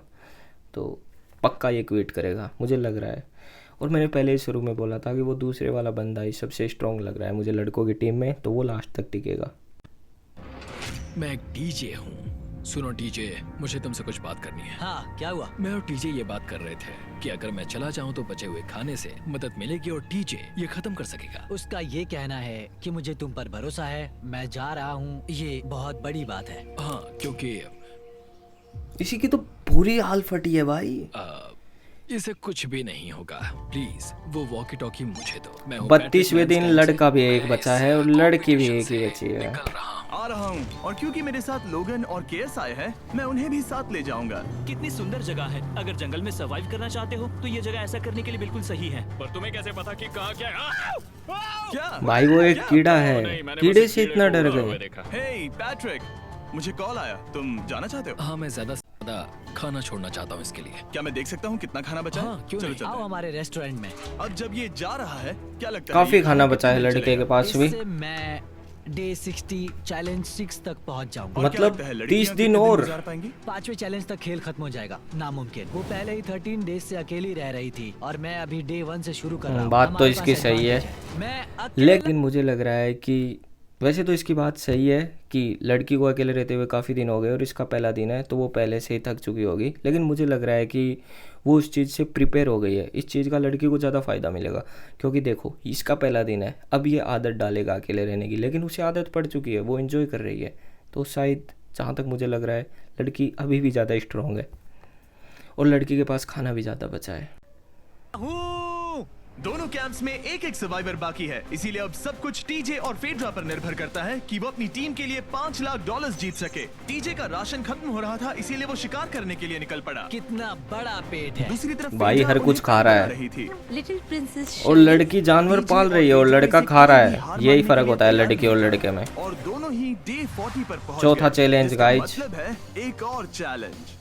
तो पक्का ये क्विट करेगा मुझे लग रहा है। और मैंने पहले ही शुरू में बोला था कि वो दूसरे वाला बंदा ही सबसे स्ट्रॉन्ग लग रहा है मुझे लड़कों की टीम में, तो वो लास्ट तक टिकेगा। मैं एक डीजे हूँ। सुनो डीजे, मुझे तुमसे कुछ बात करनी है। हाँ, क्या हुआ? मैं और टीजे ये बात कर रहे थे कि अगर मैं चला जाऊं तो बचे हुए खाने से मदद मिलेगी और टीजे ये खत्म कर सकेगा। उसका ये कहना है कि मुझे तुम पर भरोसा है, मैं जा रहा हूँ, ये बहुत बड़ी बात है। हाँ, क्योंकि इसी की तो पूरी हाल फटी है भाई। इसे कुछ भी नहीं होगा, प्लीज वो वॉकी टॉकी मुझे दो। मैं हूँ 32वें दिन पैट्रिक लड़का भी मैं एक बचा है और इस लड़की भी competition एक ही से बची है। निकल रहा हूँ। आ रहा हूँ, और क्योंकि मेरे साथ लोगन और केएस आए हैं, मैं उन्हें भी साथ ले जाऊंगा। कितनी सुंदर जगह है। अगर जंगल में सरवाइव करना चाहते हो तो ये जगह ऐसा करने के लिए बिल्कुल सही है। पर तुम्हें कैसे पता कि कहाँ क्या है? क्या भाई वो एक कीड़ा है, नहीं, मैंने कीड़े बस से कीड़े इतना को डर उड़ा हुआ गए। देखा। हे पैट्रिक, मुझे कॉल आया, तुम जाना चाहते हो? हाँ, मैं ज्यादा से ज्यादा खाना छोड़ना चाहता हूँ इसके लिए। क्या मैं देख सकता हूँ कितना खाना बचा है? हाँ, क्यों चलो नहीं? चलते आओ हैं। हमारे रेस्टोरेंट में। अब जब ये जा रहा है, क्या लगता है काफी ये खाना बचा है कितने लड़के चलेगा? के पास भी। इससे मैं डे 60 चैलेंज 6 तक पहुंच जाऊंगा। और क्या मतलब लगता है, 30 लड़कियां दिन कितने और। गुजार पाएंगी? 5वें चैलेंज तक खेल खत्म हो जाएगा, नामुमकिन। वो पहले ही 13 डेज से अकेली रह रही थी और मैं अभी डे 1 से शुरू कर रहा हूँ। बात तो हमारे इसकी पास सही है। advantage है। मैं अकेला लेकिन मुझे लग रहा है कि वैसे तो इसकी बात सही है कि लड़की को अकेले रहते हुए काफ़ी दिन हो गए और इसका पहला दिन है, तो वो पहले से ही थक चुकी होगी। लेकिन मुझे लग रहा है कि वो उस चीज़ से प्रिपेयर हो गई है। इस चीज़ का लड़की को ज़्यादा फ़ायदा मिलेगा, क्योंकि देखो इसका पहला दिन है, अब ये आदत डालेगा अकेले रहने की, लेकिन उसे आदत पड़ चुकी है, वो एंजॉय कर रही है। तो शायद जहाँ तक मुझे लग रहा है लड़की अभी भी ज़्यादा स्ट्रॉन्ग है और लड़की के पास खाना भी ज़्यादा बचा है। दोनों कैंप्स में एक एक सर्वाइवर बाकी है, इसीलिए अब सब कुछ टीजे और फेड्रा पर निर्भर करता है कि वो अपनी टीम के लिए $5 लाख जीत सके। टीजे का राशन खत्म हो रहा था, इसीलिए वो शिकार करने के लिए निकल पड़ा। कितना बड़ा पेट है। दूसरी तरफ भाई फेड्रा हर कुछ उन्हें खा रहा बना है। रही थी। लिटिल प्रिंसेस और लड़की जानवर पाल रही है और लड़का खा रहा है। यही फ़र्क होता है लड़की और लड़के में। और दोनों ही डे 40 पर पहुंच चौथा गए। चैलेंज, इसका guys। मतलब है एक और चैलेंज।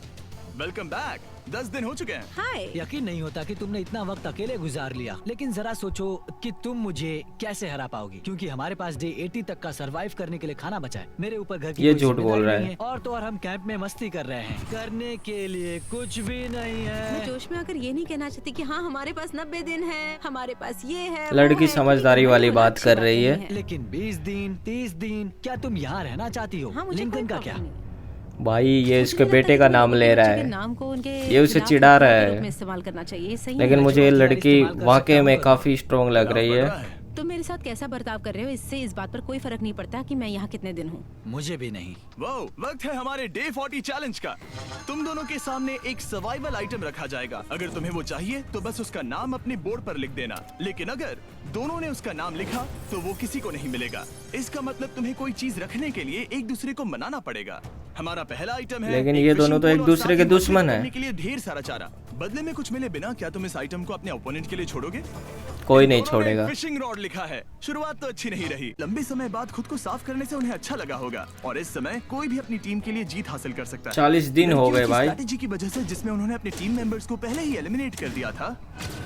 Welcome back. 10 दिन हो चुके हैं। हाय। यकीन नहीं होता कि तुमने इतना वक्त अकेले गुजार लिया, लेकिन जरा सोचो कि तुम मुझे कैसे हरा पाओगी, क्योंकि हमारे पास डे 80 तक का सरवाइव करने के लिए खाना बचा है। मेरे ऊपर घर की ये कोई झूठ बोल जिम्मेदारी रहा नहीं है। और तो और हम कैंप में मस्ती कर रहे हैं, करने के लिए कुछ भी नहीं मैं है। जोश में आकर ये नहीं कहना चाहती कि हाँ हमारे पास 90 दिन है, हमारे पास ये है, वो लड़की है, समझदारी क्योंकि वाली हमारी बात अच्छी कर बात रही नहीं है। लेकिन 20 दिन 30 दिन क्या तुम यहाँ रहना चाहती हो? हाँ, मुझे लिंकन कोई का प्रॉब्लम क्या? नहीं। भाई ये मुझे इसके लगता बेटे है का कि नाम लोगों ले को रहा बच्चे के है, नाम को उनके ये उसे खिलाफ चिढ़ा रहा के रूप है। में इस्तेमाल करना चाहिए, ये सही लेकिन नहीं मुझे ये इस्तेमाल लड़की कर सकता वाकई हूँ। में काफ़ी स्ट्रॉन्ग लग रही है। तुम मेरे साथ कैसा बर्ताव कर रहे हो, इससे इस बात पर कोई फर्क नहीं पड़ता कि मैं यहाँ कितने दिन हूँ। मुझे भी नहीं। वो वक्त है हमारे डे 40 चैलेंज का। तुम दोनों के सामने एक सर्वाइवल आइटम रखा जाएगा। अगर तुम्हें वो चाहिए तो बस उसका नाम अपने बोर्ड पर लिख देना, लेकिन अगर दोनों ने उसका नाम लिखा तो वो किसी को नहीं मिलेगा। इसका मतलब तुम्हें कोई चीज रखने के लिए एक दूसरे को मनाना पड़ेगा। हमारा पहला आइटम है लेकिन एक ये दोनों fishing तो एक pole और दूसरे के साथ ही मछली दुश्मन हैं। पकड़ने के लिए ढेर सारा चारा। बदले में कुछ मिले बिना क्या तुम इस आइटम को अपने ओपोनेंट के लिए छोड़ोगे? कोई नहीं दोनों ने छोड़ेगा। फिशिंग रॉड लिखा है। शुरुआत तो अच्छी नहीं रही, लंबे समय बाद खुद को साफ करने से उन्हें अच्छा लगा होगा, और इस समय कोई भी अपनी टीम के लिए जीत हासिल कर सकता है। 40 दिन हो गए भाई। स्ट्रैटेजी की वजह से जिसमें उन्होंने अपने टीम मेंबर्स को पहले ही एलिमिनेट कर दिया था,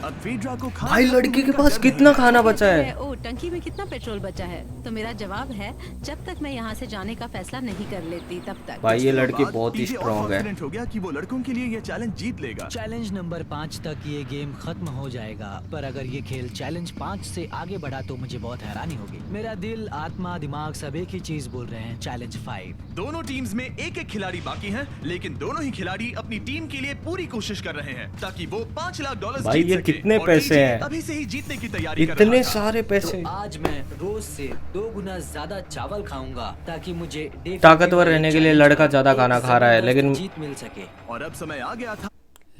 अब फेड्रा को खाना भाई लड़की के का पास डर नहीं कितना है। खाना बचा है। ओ, टंकी में कितना पेट्रोल बचा है? तो मेरा जवाब है जब तक मैं यहाँ से जाने का फैसला नहीं कर लेती तब तक। भाई ये इसके लड़की बाद बहुत ही TJ और स्ट्रॉन्ग है। confident हो गया कि वो लड़कों के लिए ये चैलेंज जीत लेगा। चैलेंज नंबर 5 तक ये गेम खत्म हो जाएगा, पर अगर ये खेल चैलेंज 5 से आगे बढ़ा तो मुझे बहुत हैरानी होगी। मेरा दिल, आत्मा, दिमाग सब एक ही चीज बोल रहे हैं, चैलेंज 5। दोनों टीम्स में एक एक खिलाड़ी बाकी हैं, लेकिन दोनों ही खिलाड़ी अपनी टीम के लिए पूरी कोशिश कर रहे हैं ताकि वो $5 लाख भाई जीत ये सके। कितने और पैसे TJ हैं? अभी से ही जीतने की तैयारी कर रहा इतने था। सारे पैसे। तो आज मैं रोज से 2 गुना ज्यादा चावल खाऊंगा ताकि मुझे डे ताकतवर रहने के लिए लड़का ज्यादा खाना खा रहा है, लेकिन जीत मिल सके। और अब समय आ गया था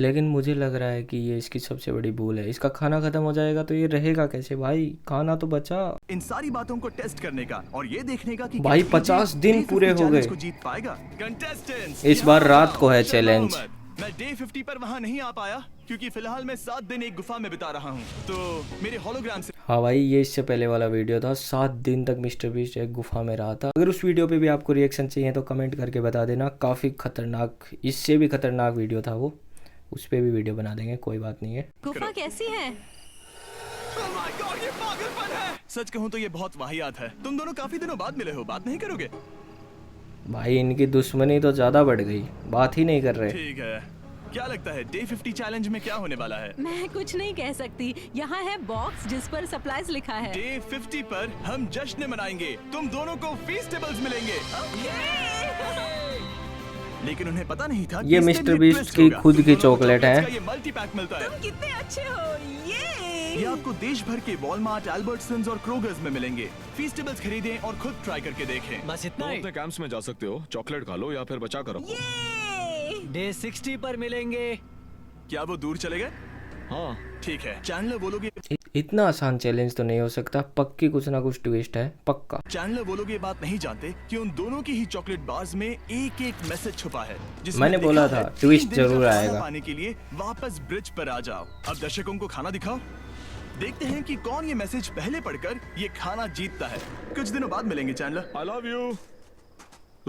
लेकिन मुझे लग रहा है कि ये इसकी सबसे बड़ी भूल है। इसका खाना खत्म हो जाएगा तो ये रहेगा कैसे भाई? खाना तो बचा। इन सारी बातों को टेस्ट करने का और ये देखने का कि भाई क्या 50 TJ दिन Day 50 पूरे हो चैलेंज गए। को जीत पाएगा। Contestants, इस बार यहाँ रात को है शर्माओ चैलेंज। मत। मैं डे 50 पर वहाँ नहीं आ पाया क्योंकि फिलहाल मैं 7 दिन एक गुफा में बिता रहा हूँ, तो मेरे होलोग्राम से हाँ भाई ये इससे पहले वाला वीडियो था। 7 दिन तक मिस्टर बीस्ट एक गुफा में रहा था। अगर उस वीडियो पे भी आपको रिएक्शन चाहिए तो कमेंट करके बता देना। काफ़ी खतरनाक, इससे भी खतरनाक वीडियो था वो, उस पर भी वीडियो बना देंगे, कोई बात नहीं है। गुफा कैसी है? Oh my God, ये पागलपन है। सच कहूँ तो ये बहुत वाहियात है। तुम दोनों काफी दिनों बाद मिले हो, बात नहीं करोगे? भाई इनकी दुश्मनी तो ज़्यादा बढ़ गई, बात ही नहीं कर रहे। ठीक है, क्या लगता है डे 50 चैलेंज में क्या होने वाला है? मैं कुछ नहीं कह सकती। यहाँ है बॉक्स जिस पर सप्लाईज लिखा है। डे 50 पर हम जश्न मनाएंगे, तुम दोनों को फीस्टेबल्स मिलेंगे। लेकिन उन्हें पता नहीं था ये कि मिस्टर इसमें भी बीस्ट twist की होगा। खुद तुम की दोनों को चॉकलेट chocolates है। का ये मल्टी पैक मिलता है। तुम कितने अच्छे हो, ये आपको देश भर के वॉलमार्ट, एल्बर्टसन्स और क्रोगर्स में मिलेंगे। फीस्टेबल्स खरीदें और खुद ट्राई करके देखें। बस इतना ही। कैंप्स में जा सकते हो, चॉकलेट खा लो या फिर बचा करो। डे 60 पर मिलेंगे। क्या वो दूर चले गए? हाँ, ठीक है चैंडलर बोलोगे इतना आसान चैलेंज तो नहीं हो सकता, पक्की कुछ ना कुछ ट्विस्ट है, पक्का। चैंडलर वो लोग ये बात नहीं जानते कि उन दोनों की ही चॉकलेट बार्स में एक एक मैसेज छुपा है जिसमें मैंने लिखा बोला है, था, 3 ट्विस्ट दिन का जरूर खाना आएगा। पाने के लिए वापस ब्रिज पर आ जाओ। अब दर्शकों को खाना दिखाओ, देखते हैं कि कौन ये मैसेज पहले पढ़कर ये खाना जीतता है। कुछ दिनों बाद मिलेंगे चैंडलर। I love you.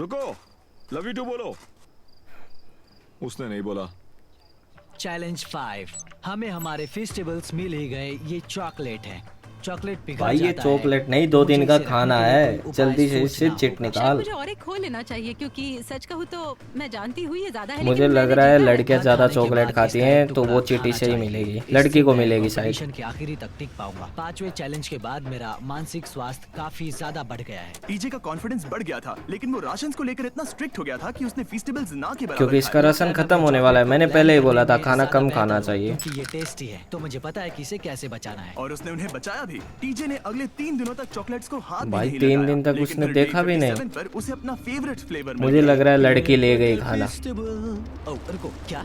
रुको, लव यू टू बोलो। उसने नहीं बोला। चैलेंज 5, हमें हमारे फेस्टिवल्स मिल ही गए। ये चॉकलेट है, चॉकलेट पिघल भाई ये जाता है। चॉकलेट नहीं, 2 दिन का मुझे इसे खाना रखने के लिए है, कोई जल्दी उपाय से इससे सोचना चिट होगा। शायद निकाल। मुझे और एक खो लेना चाहिए क्योंकि सच कहूँ तो मैं जानती हुई ये ज्यादा है। मुझे लेकिन लग मैंने रहा है जीता लड़कियां हर ज्यादा खाने के चॉकलेट बाद खाती इसका हैं एक तो वो टुकड़ा चिटी खाना से ही चाहिए। मिलेगी, इससे लड़की को मैं मिलेगी शायद। कंपटीशन के आखिरी तक टिक पाऊंगा। 5वें चैलेंज के बाद मेरा मानसिक स्वास्थ्य काफी ज्यादा बढ़ गया है। टीजे का कॉन्फिडेंस बढ़ गया था, लेकिन वो राशन को लेकर इतना स्ट्रिक्ट हो गया था कि उसने फेस्टिवल्स ना के बराबर क्योंकि इसका खाए। राशन खत्म होने वाला है। मैंने पहले ही बोला था खाना कम खाना चाहिए। क्योंकि ये टेस्टी है तो मुझे पता है कि इसे कैसे बचाना है। और उसने उन्हें बचाया भी। टीजे ने अगले 3 दिनों तक चॉकलेट्स को हाथ भी भाई, नहीं 3 लगाया, दिन तक लेकिन उसने फिर देखा day भी नहीं। 57 पर उसे अपना फेवरेट फ्लेवर मुझे लग रहा है लड़की ले गई खाना। ओह रुको, क्या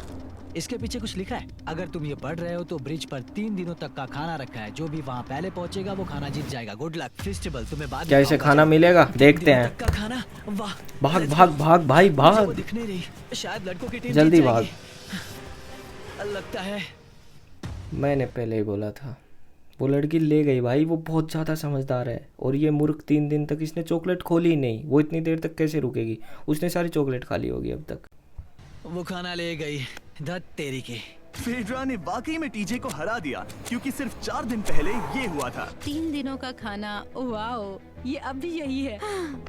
इसके पीछे कुछ लिखा है? अगर तुम ये पढ़ रहे हो तो ब्रिज पर 3 दिनों तक का खाना रखा है। जो भी वहाँ पहले पहुँचेगा वो खाना जीत जाएगा। गुड लक फेस्टिवल, तुम्हें बाद में क्या इसे खाऊंगा। खाना मिलेगा? 3 देखते दिनों हैं। तक का खाना, वाह। भाग Let's भाग go। भाग भाई मुझे वो भाग, दिख नहीं रही, शायद लड़कों की टीम जल्दी जीत भाग। जाएगी। लगता है मैंने पहले ही बोला था, वो लड़की ले गई भाई। वो बहुत ज़्यादा समझदार है और ये मूर्ख 3 दिन तक इसने चॉकलेट खोली ही नहीं। वो इतनी देर तक कैसे रुकेगी? उसने सारी चॉकलेट खा ली होगी अब तक। वो खाना ले गई। धत तेरी की। फेड्रा ने वाकई में टीजे को हरा दिया क्योंकि सिर्फ 4 दिन पहले ये हुआ था। 3 दिनों का खाना, वाओ, ये अब भी यही है।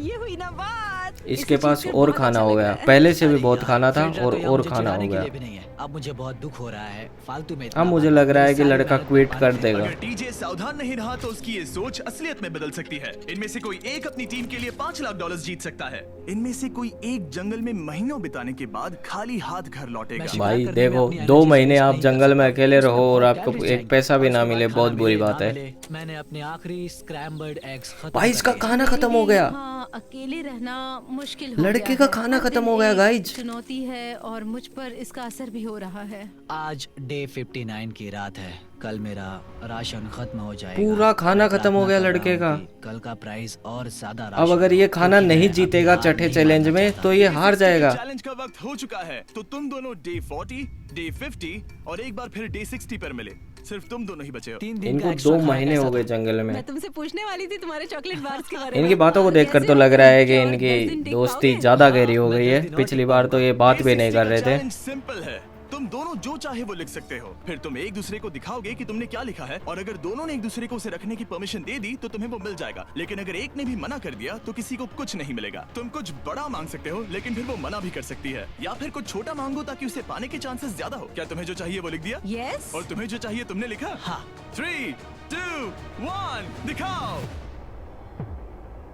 ये हुई ना बात। इसके इसे पास जीतकर और बहुत खाना अच्छा हो लग गया, रहा है। पहले से भी अरे बहुत यार, खाना था फ्रेंड्रा और तो यहाँ मुझे खाना हो चिढ़ाने के गया। लिए भी नहीं है। अब मुझे बहुत दुख हो रहा है, फालतू में इतना अब मुझे भागा। लग रहा है कि सारी लड़का मेहनत क्विट बर्बाद कर है। देगा। अगर टीजे सावधान नहीं रहा तो उसकी ये सोच असलियत में बदल सकती है। इनमें से कोई एक अपनी टीम के लिए $5 लाख जीत सकता है। इनमें से कोई एक जंगल में महीनों बिताने के बाद खाली हाथ घर लौटेगा। मैं भाई करने में देखो, अपनी 2 एनर्जी महीने वेस्ट आप नहीं कर जंगल में सकता। अकेले उसमें रहो और बहुत आपको कैलोरीज एक पैसा भी ना जाएंगी। मिले, खाना बहुत बुरी मिले, बात ना है। मिले। मैंने अपने आखिरी स्क्रैम्बल्ड एग्स खत्म भाई कर इसका दिए। खाना खत्म हो गया। हाँ, अकेले रहना मुश्किल हो लड़के गया का है। खाना हर खत्म दिन हो गया, एक गाइज। चुनौती है और मुझ पर इसका असर भी हो रहा है। आज डे 59 की रात है। कल मेरा राशन खत्म हो जाएगा। पूरा खाना मैं खत्म हो प्रार्थना गया कर रहा लड़के हूँ का। कि कल का प्राइस और ज्यादा अब राशन अगर ये हो, खाना क्योंकि नहीं मैं जीतेगा अपनी हार छठे नहीं चैलेंज मानना में चाहता। तो ये हार जाएगा। चैलेंज का वक्त हो चुका है, तो तुम दोनों डे 40, डे 50 और एक बार फिर डे 60 पर मिले। सिर्फ तुम दोनों ही बचे हो। 3 दिन इनको का एक्स्ट्रा 2 खाना महीने कैसा हो गए था? जंगल में। मैं तुमसे पूछने वाली थी तुम्हारे चॉकलेट बार्स के बारे में। इनकी बातों को देखकर तो लग रहा है कि इनकी दोस्ती ज्यादा गहरी हो गई है। पिछली बार तो ये बात भी नहीं कर रहे थे। चैलेंज सिंपल है, तुम दोनों जो चाहे वो लिख सकते हो। फिर तुम एक दूसरे को दिखाओगे कि तुमने क्या लिखा है, और अगर दोनों ने एक दूसरे को उसे रखने की परमिशन दे दी तो तुम्हें वो मिल जाएगा। लेकिन अगर एक ने भी मना कर दिया तो किसी को कुछ नहीं मिलेगा। तुम कुछ बड़ा मांग सकते हो, लेकिन फिर वो मना भी कर सकती है, या फिर कुछ छोटा मांगो ताकि उसे पाने के चांसेस ज्यादा हो। क्या तुम्हें जो चाहिए वो लिख दिया? यस। और तुम्हें जो चाहिए तुमने लिखा? हाँ। 3, 2, 1 दिखाओ।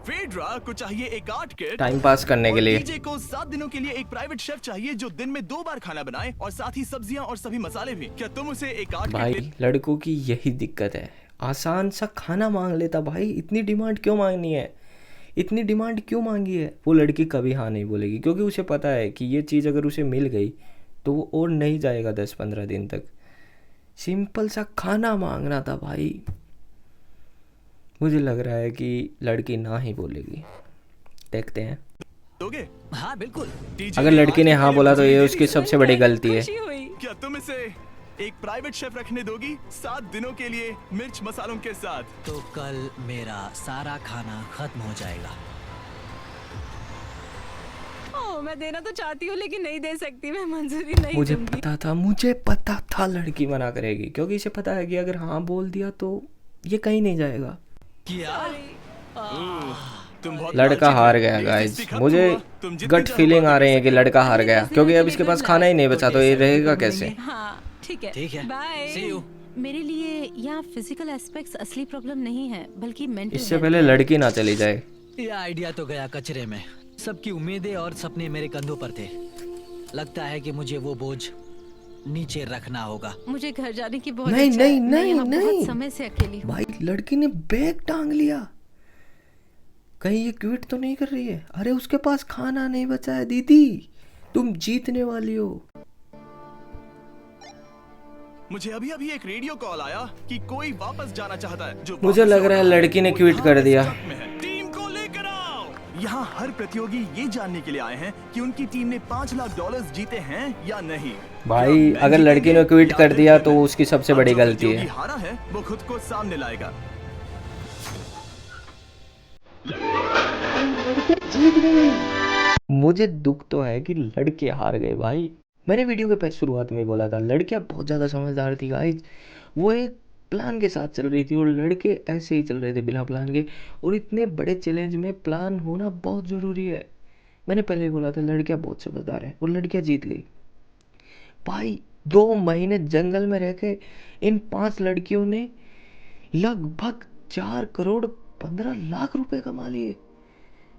फेड्रा को चाहिए एक आर्ट किट टाइम पास करने के लिए। टीजे को 7 दिनों के लिए एक प्राइवेट शेफ चाहिए जो दिन में 2 बार खाना बनाए और साथ ही सब्जियां और सभी मसाले भी। क्या तुम उसे एक आर्ट भाई किट लड़कों की यही दिक्कत है, आसान सा खाना मांग लेता। भाई इतनी डिमांड क्यों मांगनी है? इतनी डिमांड क्यों मांगी है? वो लड़की कभी हाँ नहीं बोलेगी क्योंकि उसे पता है कि ये चीज़ अगर उसे मिल गई तो वो और नहीं जाएगा 10-15 दिन तक। सिंपल सा खाना मांगना था भाई। मुझे लग रहा है कि लड़की ना ही बोलेगी, देखते हैं। दोगे? हाँ बिल्कुल। टीजे अगर ने लड़की ने आज के हाँ लिए बोला तो मुझे ये दे उसकी दी। सबसे बड़ी गलती है। खुशी हुई। क्या तुम इसे एक प्राइवेट शेफ रखने दोगी 7 दिनों के लिए मिर्च मसालों के साथ? तो कल मेरा सारा खाना खत्म हो जाएगा। ओह, मैं देना तो चाहती हूँ लेकिन नहीं दे सकती। मैं मंजूरी नहीं मुझे दूंगी। मुझे पता था लड़की मना करेगी क्योंकि इसे पता है कि अगर हाँ बोल दिया तो ये कहीं नहीं जाएगा। क्या? तुम बहुत लड़का लालची हार थे। गया ये गाइस। किस्ती खत्म मुझे हुआ, तुम जितनी गट चाहो फीलिंग बात आ रही है कर कि लड़का हार गया क्योंकि अब इसके पास खाना ही नहीं बचा तो ये रहेगा कैसे? हाँ ठीक है। ठीक है। बाय। See you। मेरे लिए यहाँ फिजिकल एस्पेक्ट्स असली प्रॉब्लम नहीं है बल्कि मेंटल। इससे पहले लड़की ना चली जाए। ये आइडिया तो गया कचरे में। सबकी उम्मीदें और सपने मेरे कंधों पर थे। लगता है कि मुझे वो बोझ नीचे रखना होगा। मुझे घर जाने की बहुत नहीं, इच्छा है। नहीं, मैं नहीं, यहाँ नहीं। बहुत समय से अकेली हूँ। भाई लड़की ने बैग टांग लिया, कहीं ये क्विट तो नहीं कर रही है? अरे उसके पास खाना नहीं बचा है दीदी, तुम जीतने वाली हो। मुझे अभी अभी एक रेडियो कॉल आया कि कोई वापस जाना चाहता है। जो मुझे वापस लग रहा है लौटा लड़की ने वो क्विट यहाँ कर इस दिया। ट्रक में है। टीम को लेकर आओ। यहाँ हर प्रतियोगी ये जानने के लिए आए हैं कि उनकी टीम ने $5 लाख जीते हैं या नहीं। भाई क्या अगर मैच लड़की ने जीतेंगे क्विट या कर फिर दिया तो विनर? उसकी सबसे अब बड़ी जो गलती प्रतियोगी है। हारा है वो खुद को सामने लाएगा। मुझे दुख तो है कि लड़के हार गए भाई। मैंने वीडियो के पहले शुरुआत में ही बोला था, लड़कियां बहुत ज़्यादा समझदार थी गाइस। वो एक प्लान के साथ चल रही थी और लड़के ऐसे ही चल रहे थे बिना प्लान के। और इतने बड़े चैलेंज में प्लान होना बहुत ज़रूरी है। मैंने पहले ही बोला था लड़कियां बहुत समझदार हैं और लड़कियां जीत गई भाई। 2 महीने जंगल में रह के इन 5 लड़कियों ने लगभग 4 करोड़ 15 लाख रुपए कमा लिए।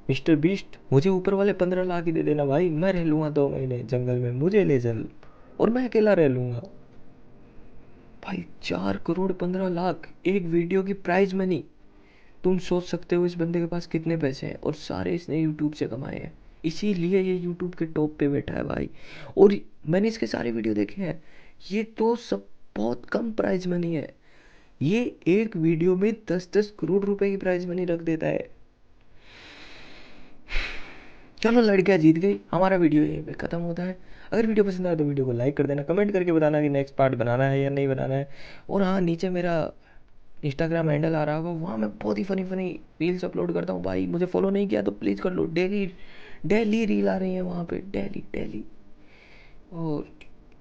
मिस्टर बीस्ट, मुझे ऊपर वाले 15 लाख ही दे देना भाई। मैं रह लूँगा 2 महीने जंगल में, मुझे ले चल और मैं अकेला रह लूँगा भाई। 4 करोड़ 15 लाख एक वीडियो की प्राइज मनी। तुम सोच सकते हो इस बंदे के पास कितने पैसे हैं और सारे इसने यूट्यूब से कमाए हैं। इसीलिए ये यूट्यूब के टॉप पे बैठा है भाई। और मैंने इसके सारे वीडियो देखे हैं। ये तो सब बहुत कम प्राइज मनी है। ये एक वीडियो में 10-10 करोड़ रुपए की प्राइज मनी रख देता है। चलो लड़कियां जीत गई, हमारा वीडियो यहीं पे ख़त्म होता है। अगर वीडियो पसंद आए तो वीडियो को लाइक कर देना, कमेंट करके बताना कि नेक्स्ट पार्ट बनाना है या नहीं बनाना है। और हाँ, नीचे मेरा इंस्टाग्राम हैंडल आ रहा होगा, वहाँ मैं बहुत ही फ़नी फ़नी रील्स अपलोड करता हूँ भाई। मुझे फॉलो नहीं किया तो प्लीज़ कर लो। डेली डेली रील आ रही है वहाँ पे, डेली डेली। और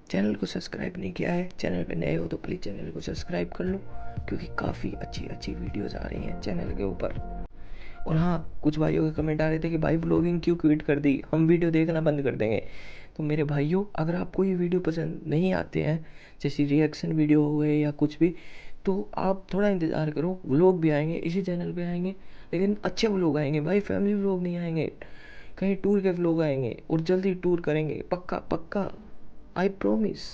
चैनल को सब्सक्राइब नहीं किया है, चैनल पे नए हो तो प्लीज़ चैनल को सब्सक्राइब कर लो, क्योंकि काफ़ी अच्छी अच्छी वीडियोज़ आ रही हैं चैनल के ऊपर। और हाँ, कुछ भाइयों के कमेंट आ रहे थे कि भाई व्लॉगिंग क्यों क्विट कर दी, हम वीडियो देखना बंद कर देंगे। तो मेरे भाइयों, अगर आपको ये वीडियो पसंद नहीं आते हैं, जैसे रिएक्शन वीडियो हो गए या कुछ भी, तो आप थोड़ा इंतज़ार करो, व्लॉग भी आएंगे इसी चैनल पे आएंगे। लेकिन अच्छे व्लॉग आएंगे भाई, फैमिली व्लॉग नहीं आएंगे। कहीं टूर के व्लॉग आएंगे और जल्दी टूर करेंगे, पक्का पक्का, आई प्रॉमिस।